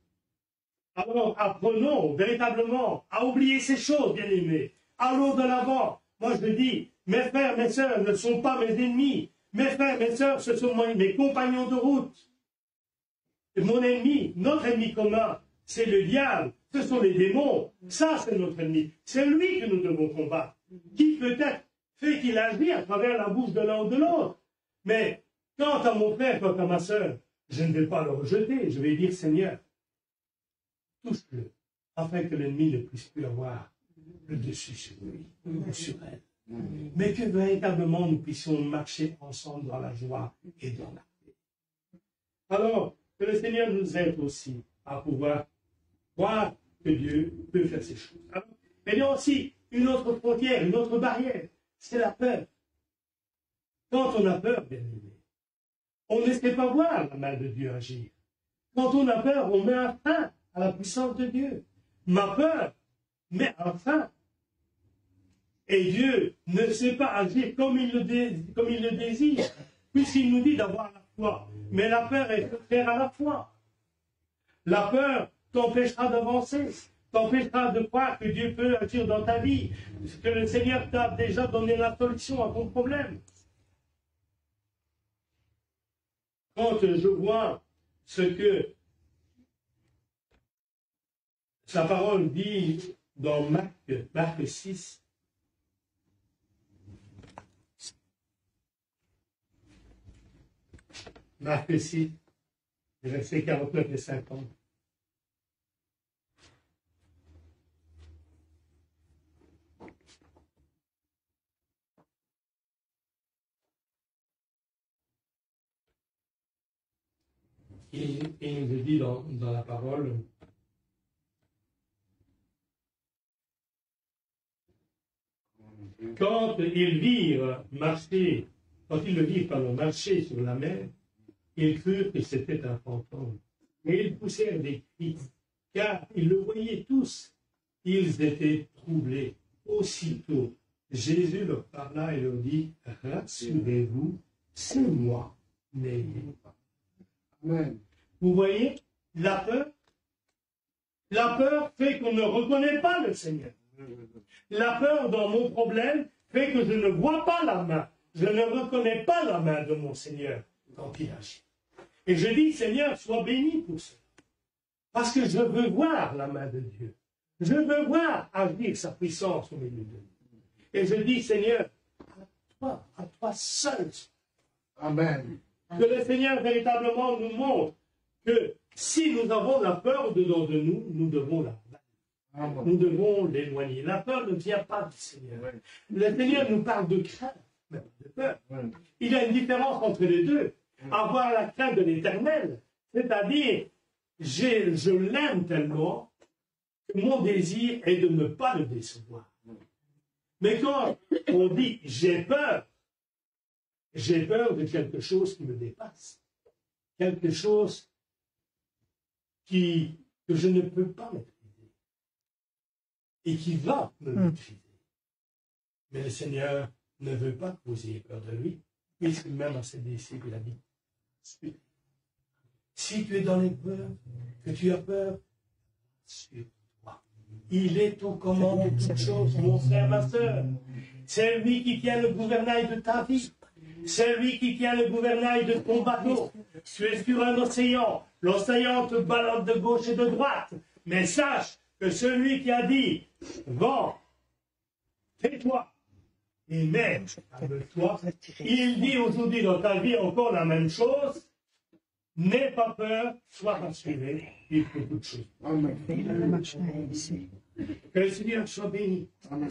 Alors apprenons véritablement à oublier ces choses, bien aimés. Allons de l'avant. Moi je dis, mes frères, mes sœurs ne sont pas mes ennemis. Mes frères, mes sœurs, ce sont mes compagnons de route. Et mon ennemi, notre ennemi commun, c'est le diable. Ce sont les démons. Ça, c'est notre ennemi. C'est lui que nous devons combattre. Qui peut-être fait qu'il agit à travers la bouche de l'un ou de l'autre. Mais quant à mon frère, quant à ma sœur, je ne vais pas le rejeter. Je vais dire, Seigneur, touche-le, afin que l'ennemi ne puisse plus avoir le dessus sur lui ou sur elle. Mais que véritablement nous puissions marcher ensemble dans la joie et dans la paix. Alors, que le Seigneur nous aide aussi à pouvoir croire que Dieu peut faire ces choses. Alors, mais il y a aussi une autre frontière, une autre barrière, c'est la peur. Quand on a peur, bien aimé, on ne sait pas voir la main de Dieu agir. Quand on a peur, on met un frein à la puissance de Dieu. Ma peur met un frein. Et Dieu ne sait pas agir comme il le désire, puisqu'il nous dit d'avoir la foi. Mais la peur est contraire à la foi. La peur t'empêchera d'avancer, t'empêchera de croire que Dieu peut agir dans ta vie, que le Seigneur t'a déjà donné la solution à ton problème. Quand je vois ce que sa parole dit dans Marc 6, Marc 6, versets 49 et 50. Il nous dit dans la parole, quand ils virent marcher, quand ils le virent marcher sur la mer, ils crurent que c'était un fantôme. Et ils poussèrent des cris. car ils le voyaient tous. Ils étaient troublés. Aussitôt, Jésus leur parla et leur dit, rassurez-vous, c'est moi, n'ayez pas. Amen. Vous voyez, la peur fait qu'on ne reconnaît pas le Seigneur. La peur dans mon problème fait que je ne vois pas la main. Je ne reconnais pas la main de mon Seigneur quand il agit. Et je dis, Seigneur, sois béni pour cela. Parce que je veux voir la main de Dieu. Je veux voir agir sa puissance au milieu de nous. Et je dis, Seigneur, à toi seul. Amen. Que le Seigneur véritablement nous montre que si nous avons la peur dedans de nous, nous devons la battre. Amen. Nous devons l'éloigner. La peur ne vient pas du Seigneur. Ouais. Le Seigneur nous parle de crainte, mais pas de peur. Ouais. Il y a une différence entre les deux. Avoir la crainte de l'Éternel, c'est-à-dire, je l'aime tellement que mon désir est de ne pas le décevoir. Mais quand on dit j'ai peur de quelque chose qui me dépasse, quelque chose que je ne peux pas maîtriser et qui va me maîtriser. Mais le Seigneur ne veut pas que vous ayez peur de lui, puisque même à ses disciples, il a dit, si tu es dans les peurs, que tu as peur, sur toi. Il est au commandement de toutes choses, mon frère, ma soeur. C'est lui qui tient le gouvernail de ta vie. C'est lui qui tient le gouvernail de ton bateau. Tu es sur un océan. L'océan te balade de gauche et de droite. Mais sache que celui qui a dit, vent, tais-toi, et même, calme-toi, il dit aujourd'hui dans ta vie encore la même chose. N'aie pas peur, sois rassuré, il faut toutes choses. Amen. Que le Seigneur soit béni. Amen.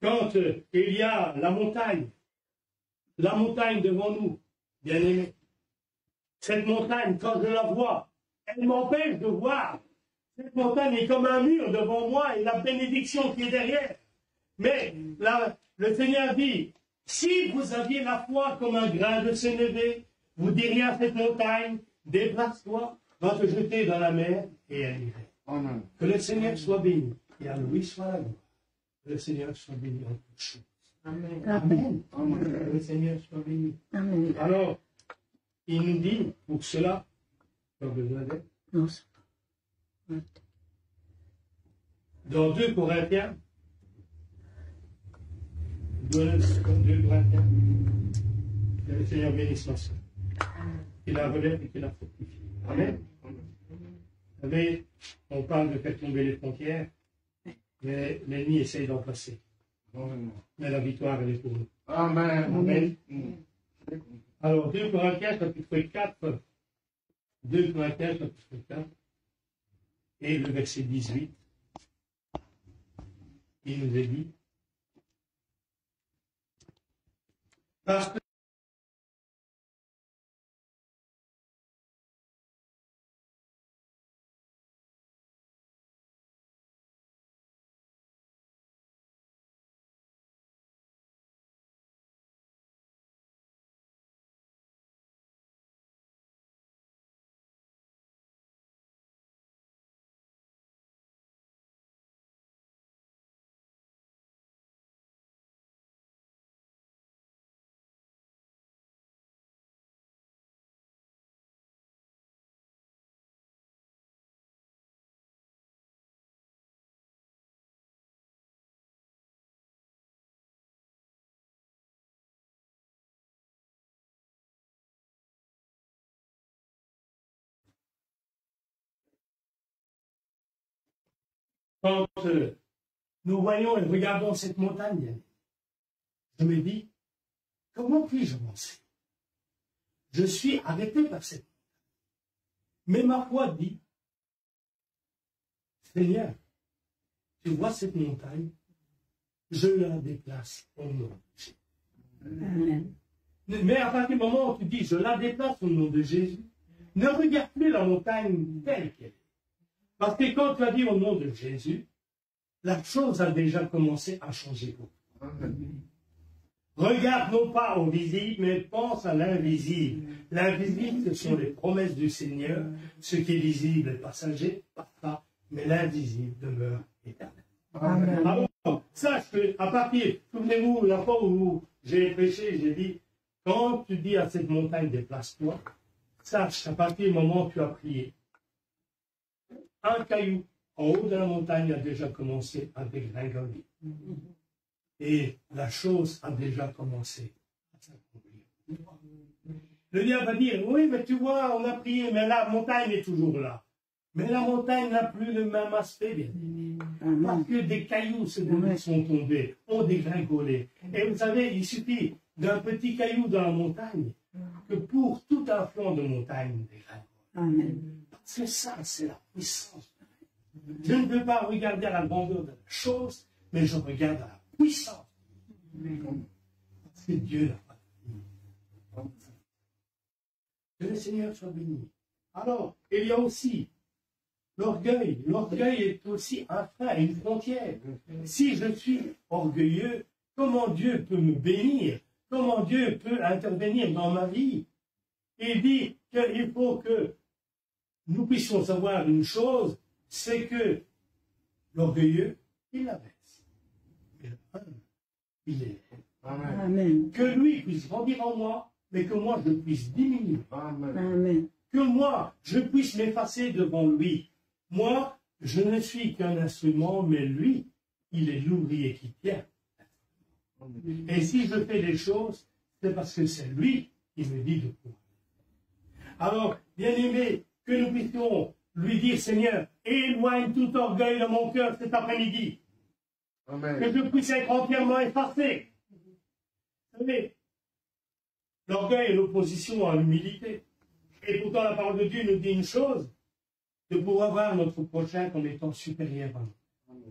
Quand il y a la montagne devant nous, bien aimé, cette montagne, quand je la vois, elle m'empêche de voir. Cette montagne est comme un mur devant moi et la bénédiction qui est derrière. Mais le Seigneur dit, si vous aviez la foi comme un grain de sénévé, vous diriez à cette montagne, déplace-toi, va te jeter dans la mer et elle irait. Amen. Que le Seigneur soit béni et à lui soit la gloire. Que le Seigneur soit béni en toutes choses. Amen. Amen. Amen. Que le Seigneur soit béni. Amen. Alors, il nous dit, pour cela, pas besoin d'aide. Non, c'est pas. Dans 2 Corinthiens, 2 Corinthiens, que le Seigneur bénisse ma soeur. Qu'il la relève et qu'il la fortifie. Amen. Vous savez, on parle de faire tomber les frontières, mais l'ennemi essaye d'en passer. Amen. Mais la victoire, elle est pour nous. Amen. Amen. Mm. Alors, 2 Corinthiens, chapitre 4, 2 Corinthiens, chapitre 4, et le verset 18, il nous est dit, parce que quand nous voyons et regardons cette montagne, je me dis, comment puis-je avancer? Je suis arrêté par cette montagne. Mais ma foi dit, Seigneur, tu vois cette montagne, je la déplace au nom de Jésus. Amen. Mais à partir du moment où tu dis, je la déplace au nom de Jésus, ne regarde plus la montagne telle qu'elle est. Parce que quand tu as dit au nom de Jésus, la chose a déjà commencé à changer pour toi. Amen. Regarde non pas au visible, mais pense à l'invisible. L'invisible, ce sont les promesses du Seigneur. Ce qui est visible est passager, passera, mais l'invisible demeure éternel. Amen. Alors, sache qu'à partir, souvenez-vous, la fois où j'ai prêché, j'ai dit, quand tu dis à cette montagne, déplace-toi, sache qu'à partir du moment où tu as prié, un caillou en haut de la montagne a déjà commencé à dégringoler. Et la chose a déjà commencé à s'accomplir. Le diable va dire, oui, mais tu vois, on a prié, mais la montagne est toujours là. Mais la montagne n'a plus le même aspect, bien. Parce que des cailloux sont tombés, ont dégringolé. Et vous savez, il suffit d'un petit caillou dans la montagne que pour tout un flanc de montagne dégringole. Parce que ça, c'est la puissance. Je ne peux pas regarder à la grandeur de la chose, mais je regarde à la puissance. Parce que Dieu n'a pas de limite. Que le Seigneur soit béni. Alors, il y a aussi l'orgueil. L'orgueil est aussi un frein, une frontière. Si je suis orgueilleux, comment Dieu peut me bénir? Comment Dieu peut intervenir dans ma vie? Il dit qu'il faut que nous puissions savoir une chose, c'est que l'orgueilleux, il la baisse. Mais l'humble, il est. Amen. Que lui puisse grandir en moi, mais que moi je puisse diminuer. Amen. Que moi je puisse m'effacer devant lui. Moi, je ne suis qu'un instrument, mais lui, il est l'ouvrier qui tient. Et si je fais des choses, c'est parce que c'est lui qui me dit de pouvoir. Alors, bien aimé, que nous puissions lui dire, Seigneur, éloigne tout orgueil de mon cœur cet après-midi. Que je puisse être entièrement effacé. Vous savez, l'orgueil est l'opposition à l'humilité. Et pourtant, la parole de Dieu nous dit une chose, de pouvoir voir notre prochain comme étant supérieur à nous.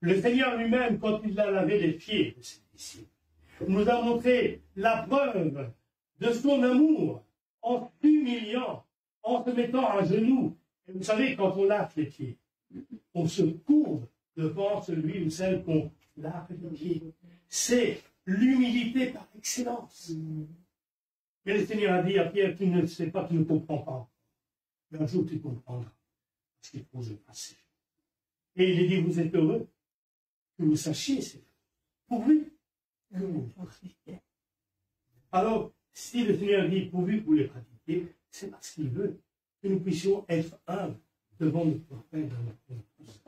Le Seigneur lui-même, quand il a lavé les pieds de ses disciples, nous a montré la preuve de son amour en s'humiliant, en se mettant à genoux. Et vous savez, quand on lave les pieds, on se courbe devant celui ou celle qu'on lave les pieds. C'est l'humilité par excellence. Mais le Seigneur a dit à Pierre, tu ne sais pas, tu ne comprends pas. Mais un jour tu comprendras. Parce qu'il faut que je fasse. Et il a dit, vous êtes heureux que vous sachiez ces choses. Pourvu que vous les pratiquiez. Alors, si le Seigneur dit, pourvu que vous les pratiquiez, c'est parce qu'il veut que nous puissions être humbles devant notre prophète dans notre vie.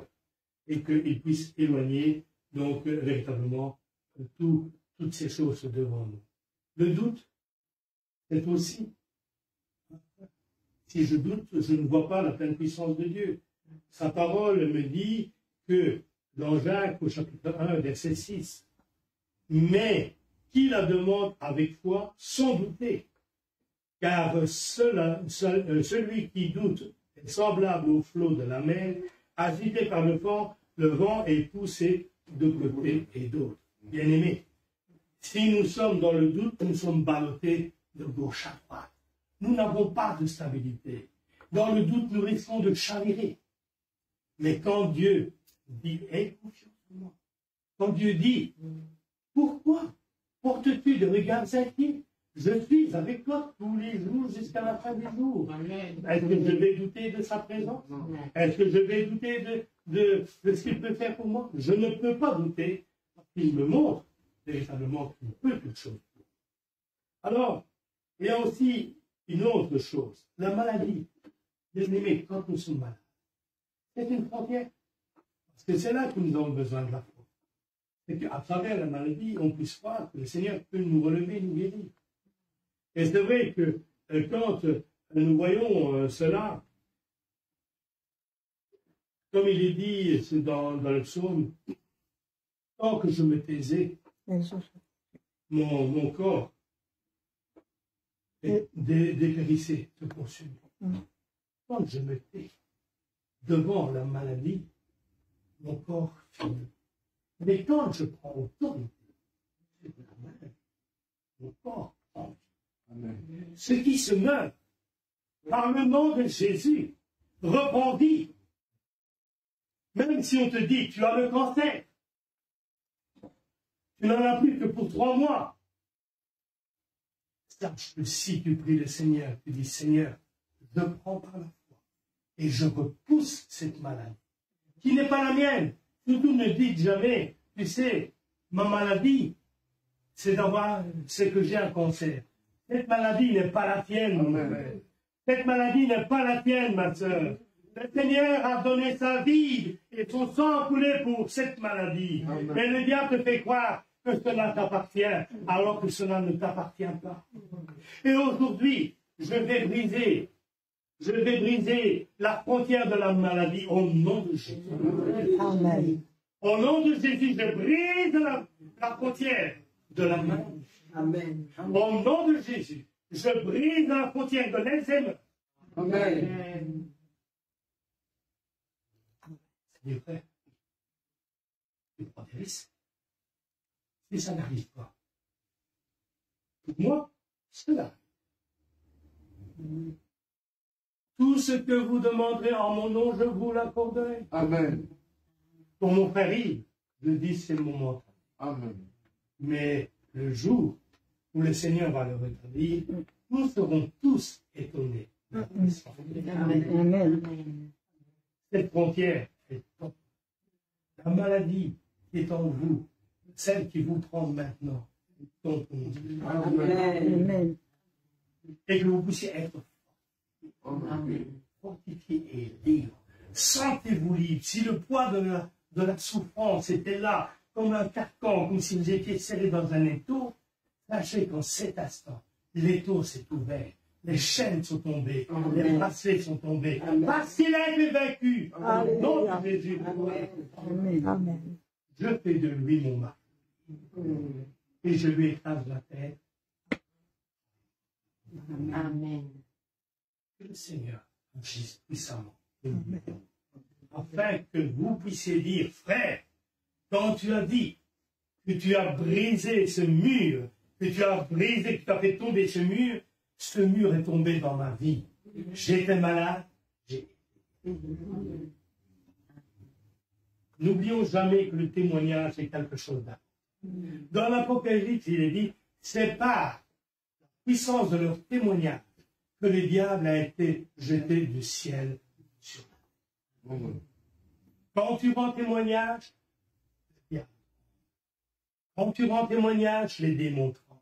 Et qu'il puisse éloigner, donc, véritablement, toutes ces choses devant nous. Le doute, c'est aussi, si je doute, je ne vois pas la pleine puissance de Dieu. Sa parole me dit que, dans Jacques, au chapitre 1, verset 6, mais qui la demande avec foi, sans douter, car celui qui doute est semblable au flot de la mer, agité par le vent et poussé de côté et d'autre. Bien-aimés, si nous sommes dans le doute, nous sommes ballottés de gauche à droite. Nous n'avons pas de stabilité. Dans le doute, nous risquons de chavirer. Mais quand Dieu dit, aie confiance en moi, quand Dieu dit, pourquoi portes-tu de regards inquiets? Je suis avec toi tous les jours jusqu'à la fin des jours. Est-ce que je vais douter de sa présence? Est-ce que je vais douter de ce qu'il peut faire pour moi? Je ne peux pas douter parce qu'il me montre véritablement qu'il peut toute chose. Alors, il y a aussi une autre chose, la maladie. Bien aimé, quand nous sommes malades, c'est une frontière. Parce que c'est là que nous avons besoin de la foi. C'est qu'à travers la maladie, on puisse croire que le Seigneur peut nous relever, nous guérir. Et c'est vrai que quand nous voyons cela, comme il est dit dans le psaume, tant que je me taisais, mon corps est dépérissé, se consume. Quand je me tais devant la maladie, mon corps finit. Mais quand je prends autorité, c'est normal, mon corps prend. Ce qui se meurt par le nom de Jésus reprend vie. Même si on te dit, tu as le cancer, tu Tu n'en as plus que pour 3 mois. Sache que si tu pries le Seigneur, tu dis, Seigneur, je prends par la foi et je repousse cette maladie, qui n'est pas la mienne. Surtout ne dites jamais, tu sais, ma maladie, c'est que j'ai un cancer. Cette maladie n'est pas la tienne, mon frère. Cette maladie n'est pas la tienne, ma soeur. Le Seigneur a donné sa vie et son sang a coulé pour cette maladie. Amen. Mais le diable te fait croire que cela t'appartient, alors que cela ne t'appartient pas. Et aujourd'hui, je vais briser la frontière de la maladie au nom de Jésus. Amen. Au nom de Jésus, je brise la frontière de la maladie. Amen. Au nom de Jésus, je brise la frontière de l'eczéma. Amen. C'est vrai. Tu prends des risques. Et ça n'arrive pas. Pour moi, cela. Tout ce que vous demanderez en mon nom, je vous l'accorderai. Amen. Pour mon frère Yves, je dis c'est le moment. Amen. Mais le jour où le Seigneur va le rétablir, nous serons tous étonnés. Amen. Cette frontière est top. La maladie qui est en vous, celle qui vous prend maintenant, tombe pour nous. Amen. Et que vous puissiez être fortifié et libre. Sentez-vous libre. Si le poids de la souffrance était là, comme un carcan, comme si vous étiez serré dans un étau, sachez qu'en cet instant, l'étau s'est ouvert. Les chaînes sont tombées, les bracelets sont tombés, parce qu'il a été vaincu. Au nom de Jésus. Amen. Je fais de lui mon mari. Et je lui écrase la tête. Amen. Que le Seigneur agisse puissamment. Afin que vous puissiez dire, frère, quand tu as dit que tu as brisé ce mur, que tu as brisé, que tu as fait tomber ce mur est tombé dans ma vie. J'étais malade. N'oublions jamais que le témoignage est quelque chose d'important. Dans l'Apocalypse, il est dit, c'est par la puissance de leur témoignage que le diable a été jeté du ciel sur la terre. Quand tu rends témoignage, le diable. Quand tu rends témoignage, les démons tremblent.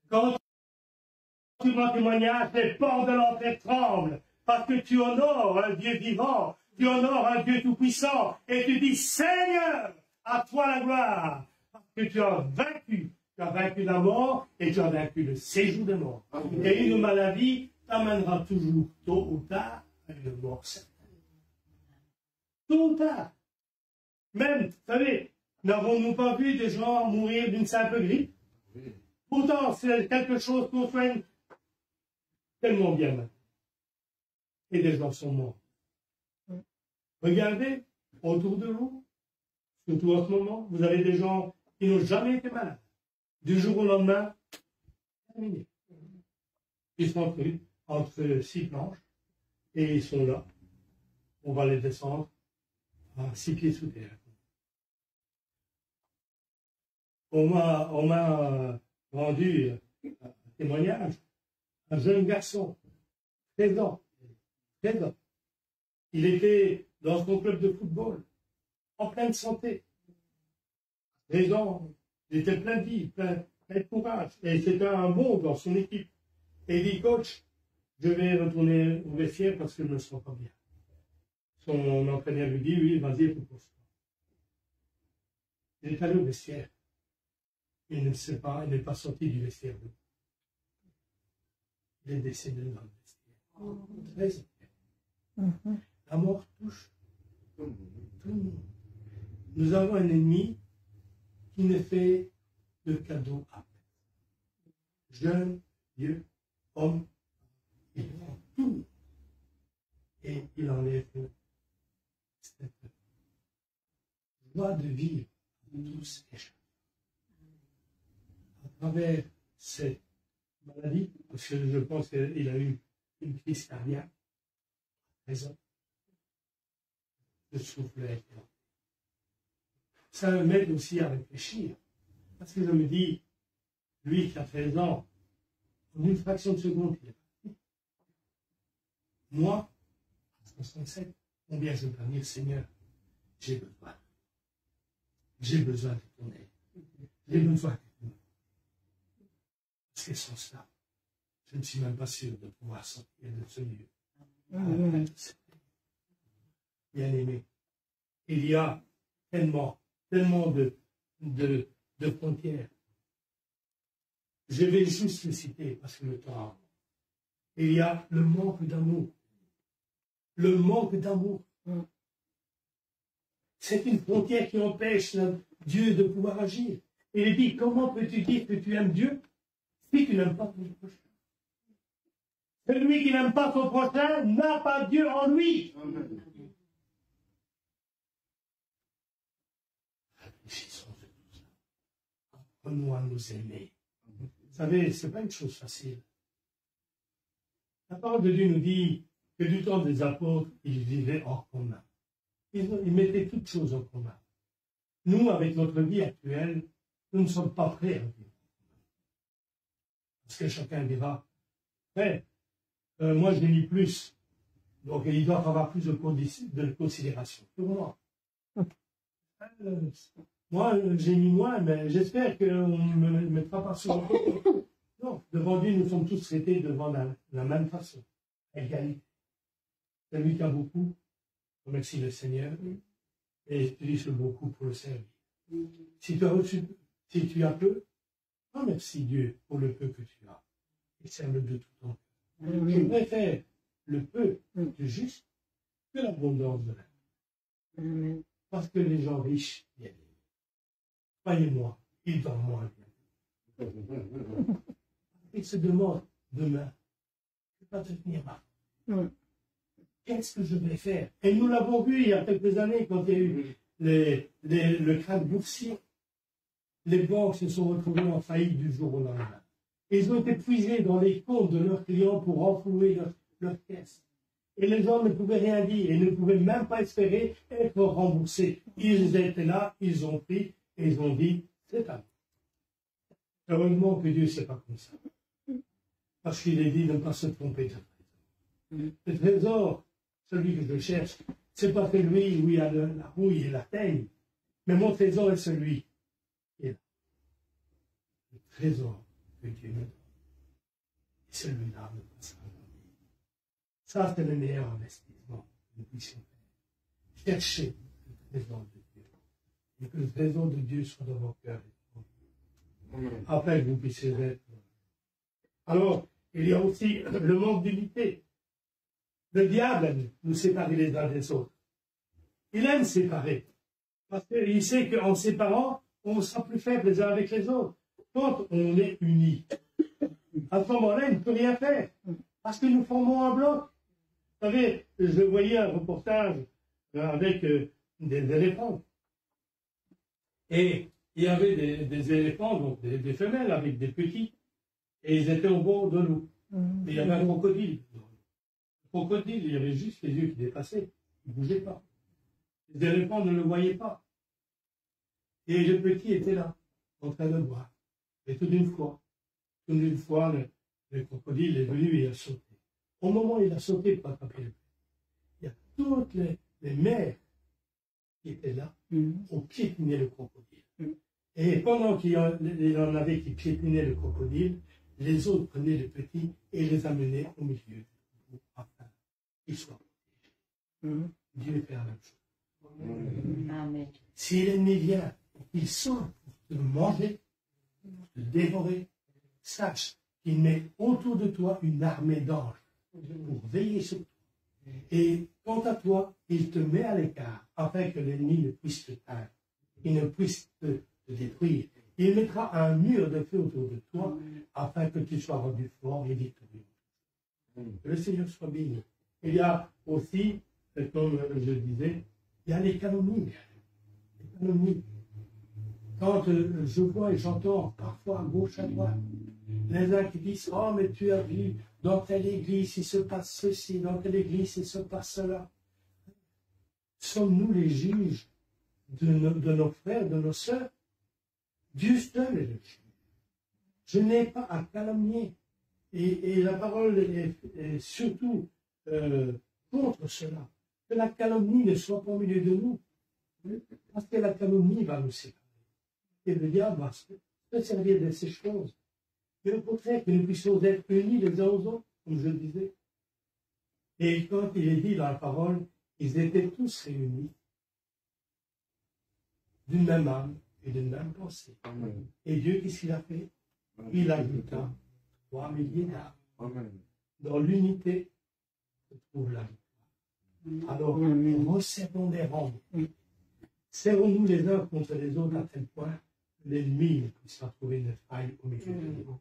Quand tu rends témoignage, les portes de l'enfer tremblent, parce que tu honores un Dieu vivant, tu honores un Dieu tout-puissant, et tu dis, Seigneur, à toi la gloire, parce que tu as vaincu la mort, et tu as vaincu le séjour de mort. Et une maladie t'amènera toujours, tôt ou tard, à une mort certaine. Tôt ou tard. Même, vous savez, n'avons-nous pas vu des gens mourir d'une simple grippe? Pourtant, c'est quelque chose qu'on soigne tellement bien maintenant. Et des gens sont morts. Regardez autour de vous, surtout en ce moment, vous avez des gens qui n'ont jamais été malades. Du jour au lendemain, terminé. Ils sont entre 6 planches et ils sont là. On va les descendre à 6 pieds sous terre. On m'a rendu un témoignage. Un jeune garçon, 13 ans. Il était dans son club de football, en pleine santé. 13 ans, il était plein de vie, plein de courage. Et c'était un bon dans son équipe. Et il dit, coach, je vais retourner au vestiaire parce que je ne me sens pas bien. Son entraîneur lui dit, oui, vas-y, repose-toi. Il est allé au vestiaire. Il n'est pas sorti du vestiaire. Il est décédé dans le vestiaire. La mort touche tout le monde. Nous avons un ennemi qui ne fait de cadeaux à peine. Jeune, vieux, homme, il prend tout et il enlève cette joie de vivre tous et chacun. À travers cette maladie, parce que je pense qu'il a eu une crise cardiaque, raison, le souffle a été. Ça m'aide aussi à réfléchir. Parce que je me dis, lui qui a 13 ans, en une fraction de seconde, il est parti. Moi, à 67, combien je peux dire, Seigneur, j'ai besoin. J'ai besoin de ton aide. J'ai besoin de ton aide. Parce que sans cela, je ne suis même pas sûr de pouvoir sortir de ce lieu. Bien aimé, il y a tellement de frontières. Je vais juste le citer parce que le temps avance. Il y a le manque d'amour. Le manque d'amour. C'est une frontière qui empêche Dieu de pouvoir agir. Et il dit, comment peux-tu dire que tu aimes Dieu si tu n'aimes pas ton prochain? Celui qui n'aime pas son prochain n'a pas Dieu en lui. Amen. Réfléchissons sur tout ça. Apprenons à nous aimer. Vous savez, ce n'est pas une chose facile. La parole de Dieu nous dit que du temps des apôtres, ils vivaient en commun. Ils mettaient toutes choses en commun. Nous, avec notre vie actuelle, nous ne sommes pas prêts à vivre. Parce que chacun dira, moi je lis plus, donc il doit avoir plus de considération pour moi. Moi, j'ai mis moins, mais j'espère qu'on ne me mettra pas sur le côté. Non, devant Dieu, nous sommes tous traités devant la même façon, égalité. Celui qui a beaucoup, remercie le Seigneur, et utilise le beaucoup pour le servir. Si tu as reçu, si tu as peu, remercie Dieu pour le peu que tu as, et serve-le de tout ton cœur. Je préfère le peu du juste que l'abondance de l'âme. Parce que les gens riches viennent. Croyez-moi, ils dorment moins bien. Ils se demandent demain, je ne vais pas devenir marre. Qu'est-ce que je vais faire? Et nous l'avons vu il y a quelques années quand il y a eu le krach boursier. Les banques se sont retrouvées en faillite du jour au lendemain. Ils ont été puisés dans les comptes de leurs clients pour renflouer leurs caisses. Et les gens ne pouvaient rien dire et ne pouvaient même pas espérer être remboursés. Ils étaient là, ils ont pris et ils ont dit, c'est à nous. Heureusement que Dieu ne sait pas comme ça. Parce qu'il est dit de ne pas se tromper de trésor. Le trésor, celui que je cherche, c'est pas celui où il y a la rouille et la teigne. Mais mon trésor est celui qui est là. Le trésor que Dieu me donne. Et celui-là ne passera jamais. Ça, c'est le meilleur investissement que nous puissions faire. Cherchez le trésor de Dieu. Et que le trésor de Dieu soit dans vos cœurs. Après, vous puissiez être. Alors, il y a aussi le manque d'unité. Le diable aime nous séparer les uns des autres. Il aime séparer. Parce qu'il sait qu'en séparant, on sera plus faible les uns avec les autres. Quand on est unis, à ce moment-là, il ne peut rien faire. Parce que nous formons un bloc. Vous savez, je voyais un reportage avec des éléphants. Et il y avait des éléphants, donc des femelles avec des petits. Et ils étaient au bord de l'eau. Et il y avait un crocodile. Le crocodile, il y avait juste les yeux qui dépassaient. Il ne bougeait pas. Les éléphants ne le voyaient pas. Et le petit était là, en train de boire. Et tout d'une fois, le crocodile est venu et il a sauté. Au moment où il a sauté pour attraper le petit, il y a toutes les mères qui étaient là, ont piétiné le crocodile. Et pendant qu'il y en avait qui piétinaient le crocodile, les autres prenaient le petit et les amenaient au milieu du troupeau afin qu'ils soient protégés. Dieu fait la même chose. Amen. Si l'ennemi vient et qu'il sort pour te manger, pour te dévorer, sache qu'il met autour de toi une armée d'anges pour veiller sur toi. Et quant à toi, il te met à l'écart afin que l'ennemi ne puisse te teindre, il ne puisse te détruire. Il mettra un mur de feu autour de toi afin que tu sois rendu fort et victorieux. Que le Seigneur soit béni. Il y a aussi, comme je disais, il y a les calomnies. Les calomnies. Quand je vois et j'entends parfois à gauche, à droite, les uns qui disent, oh mais tu as vu, dans telle église il se passe ceci, dans telle église il se passe cela. Sommes-nous les juges de nos frères, de nos sœurs? Dieu seul est le juge. Je n'ai pas à calomnier. Et la parole est surtout contre cela. Que la calomnie ne soit pas au milieu de nous. Parce que la calomnie va nous séparer. Et le diable va se servir de ces choses. Et au contraire, que nous puissions être unis les uns aux autres, comme je le disais. Et quand il est dit dans la parole, ils étaient tous réunis d'une même âme et d'une même pensée. Amen. Et Dieu, qu'est-ce qu'il a fait? Il ajouta 3 milliers d'âmes. Amen. Dans l'unité se trouve la victoire. Alors, recevons des rangs. Serrons-nous les uns contre les autres à tel point que l'ennemi ne puisse pas trouver une faille au milieu de nous.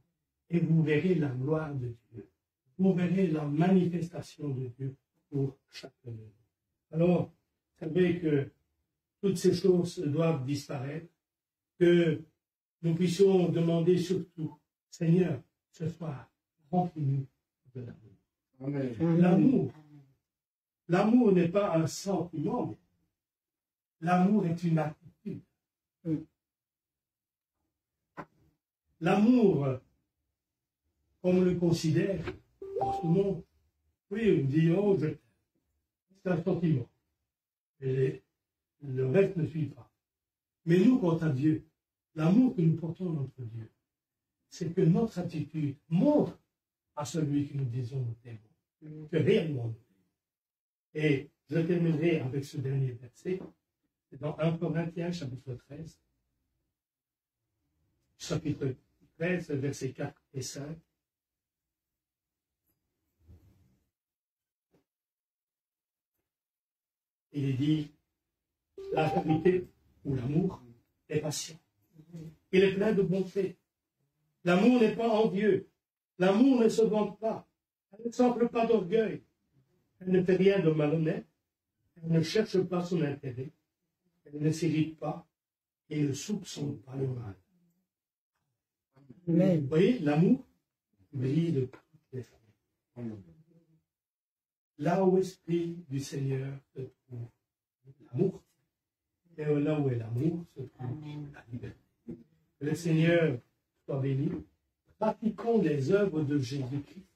Et vous verrez la gloire de Dieu. Vous verrez la manifestation de Dieu pour chacun de nous. Alors, vous savez que toutes ces choses doivent disparaître, que nous puissions demander surtout, Seigneur, ce soir, remplis-nous de l'amour. Amen. L'amour. L'amour n'est pas un sentiment, mais l'amour est une attitude. L'amour, comme on le considère, dans ce monde, oui, on dit, oh, je t'aime. C'est un sentiment. Et le reste ne suit pas. Mais nous, quant à Dieu, l'amour que nous portons à notre Dieu, c'est que notre attitude montre à celui que nous disons nous t'aimons, que réellement nous t'aimons. Et je terminerai avec ce dernier verset. C'est dans 1 Corinthiens, chapitre 13. Chapitre 13, versets 4 et 5. Il est dit, la charité ou l'amour est patient. Il est plein de bonté. L'amour n'est pas envieux. L'amour ne se vante pas. Elle ne s'enfle pas d'orgueil. Elle ne fait rien de malhonnête. Elle ne cherche pas son intérêt. Elle ne s'irrite pas et ne soupçonne pas le mal. Amen. Vous voyez, l'amour brille de toutes les formes. Là où l'Esprit du Seigneur se trouve l'amour, et là où est l'amour se trouve la liberté. Que le Seigneur soit béni. Pratiquons les œuvres de Jésus-Christ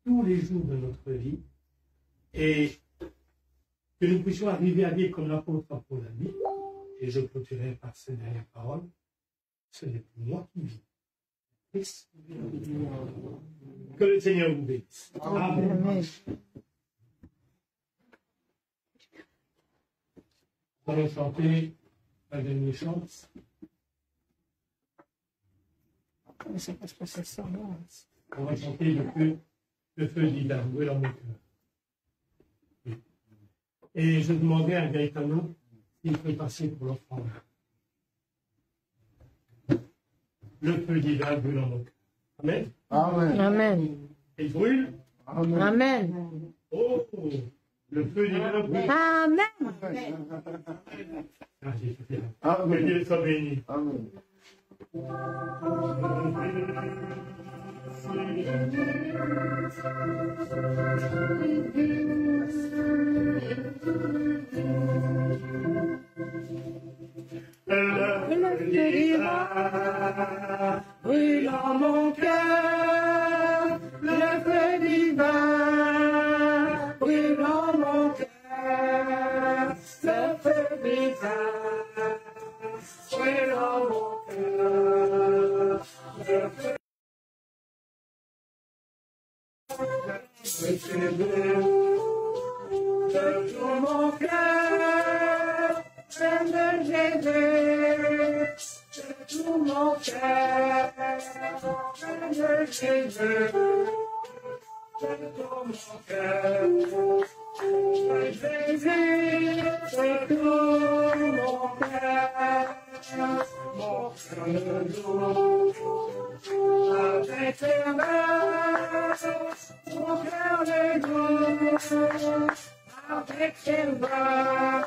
tous les jours de notre vie et que nous puissions arriver à dire comme l'apôtre Paul a dit, et je clôturerai par ces dernières paroles, ce n'est plus moi qui vis. Christ. Que le Seigneur vous bénisse. Amen. Amen. Nous allons chanter la dernière chance. Je ne sais pas ce que c'est ça. On va chanter le feu divin, oui, dans mon cœur. Oui. Et je demandais à Gaetano s'il peut passer pour l'offrande. Le feu divin brûle dans mon cœur. Amen. Amen. Amen. Il brûle. Amen. Amen. Oh, le feu divin brûle. Amen. Merci, Sophia. Que Amen. Dieu soit béni. Amen. Le feu divin brûle dans mon cœur. Le feu divin brûle dans mon cœur. Le feu divin brûle dans mon cœur. Le feu de tout mon cœur. De Jésus, de tout mon cœur, de Jésus, de tout mon cœur, de Jésus, de tout mon cœur, mon cœur lourd, avec tes mains, mon cœur lourd, avec tes mains.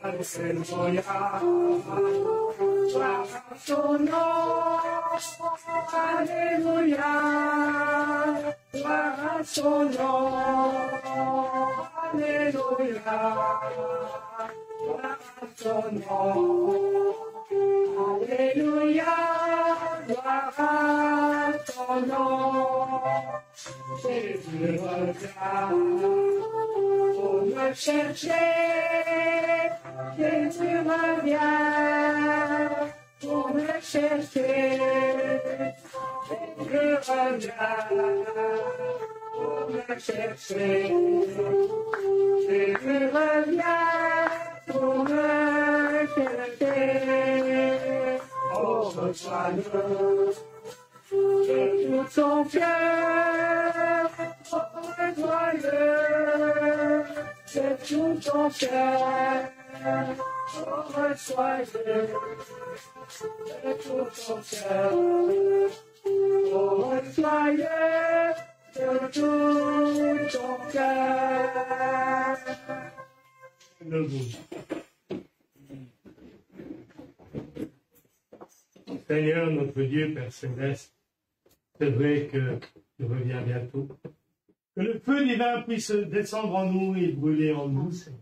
Alléluia. Alléluia, gloire à son nom. Alléluia, gloire à son nom. Alléluia, gloire à ton nom. Jésus revient pour me chercher. Jésus revient pour me chercher. Jésus revient pour me chercher. Jésus revient pour me chercher. Oh, reçois-le de tout son cœur. Oh, reçois-le de tout son cœur. Oh, reçois-le de tout son cœur. Oh, reçois-le de tout ton cœur. Seigneur, notre Dieu, Père Céleste, c'est vrai que tu reviens bientôt. Que le feu divin puisse descendre en nous et brûler en nous, Seigneur.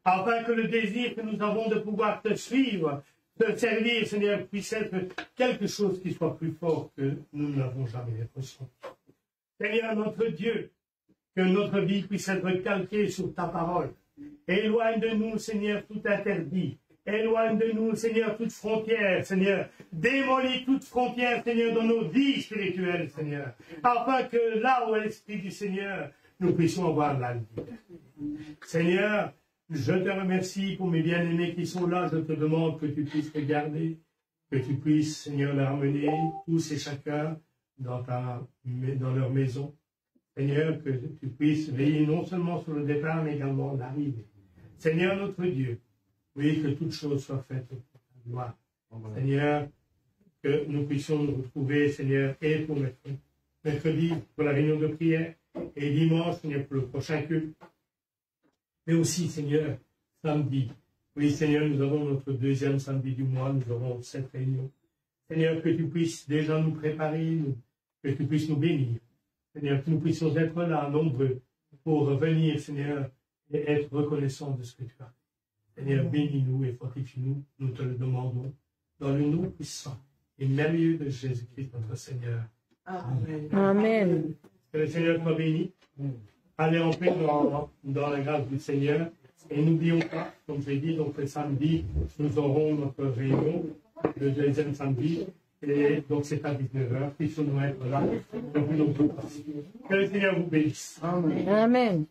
Afin que le désir que nous avons de pouvoir te suivre, te servir, Seigneur, puisse être quelque chose qui soit plus fort que nous n'avons jamais ressenti. Seigneur, notre Dieu, que notre vie puisse être calquée sur ta parole. Éloigne de nous, Seigneur, tout interdit. Éloigne de nous, Seigneur, toute frontière, Seigneur. Démolis toute frontière, Seigneur, dans nos vies spirituelles, Seigneur. Afin que là où est l'Esprit du Seigneur, nous puissions avoir la vie. Seigneur, je te remercie pour mes bien-aimés qui sont là. Je te demande que tu puisses les garder, que tu puisses, Seigneur, les ramener tous et chacun dans leur maison. Seigneur, que tu puisses veiller non seulement sur le départ, mais également l'arrivée. Seigneur, notre Dieu, oui, que toutes choses soient faites pour ta gloire. Seigneur, que nous puissions nous retrouver, Seigneur, et pour mercredi, pour la réunion de prière, et dimanche, Seigneur, pour le prochain culte. Mais aussi, Seigneur, samedi. Oui, Seigneur, nous avons notre deuxième samedi du mois, nous aurons cette réunion. Seigneur, que tu puisses déjà nous préparer, que tu puisses nous bénir. Seigneur, que nous puissions être là, nombreux, pour revenir, Seigneur, et être reconnaissants de ce que tu as fait. Seigneur, bénis-nous et fortifie-nous, nous te le demandons, dans le nom puissant et merveilleux de Jésus-Christ, notre Seigneur. Amen. Amen. Que le Seigneur soit béni. Allez en paix dans la grâce du Seigneur. Et n'oublions pas, comme j'ai dit, donc le samedi, nous aurons notre réunion, le deuxième samedi. Et donc c'est à 19h, puissions-nous être là. Que le Seigneur vous bénisse. Amen. Amen.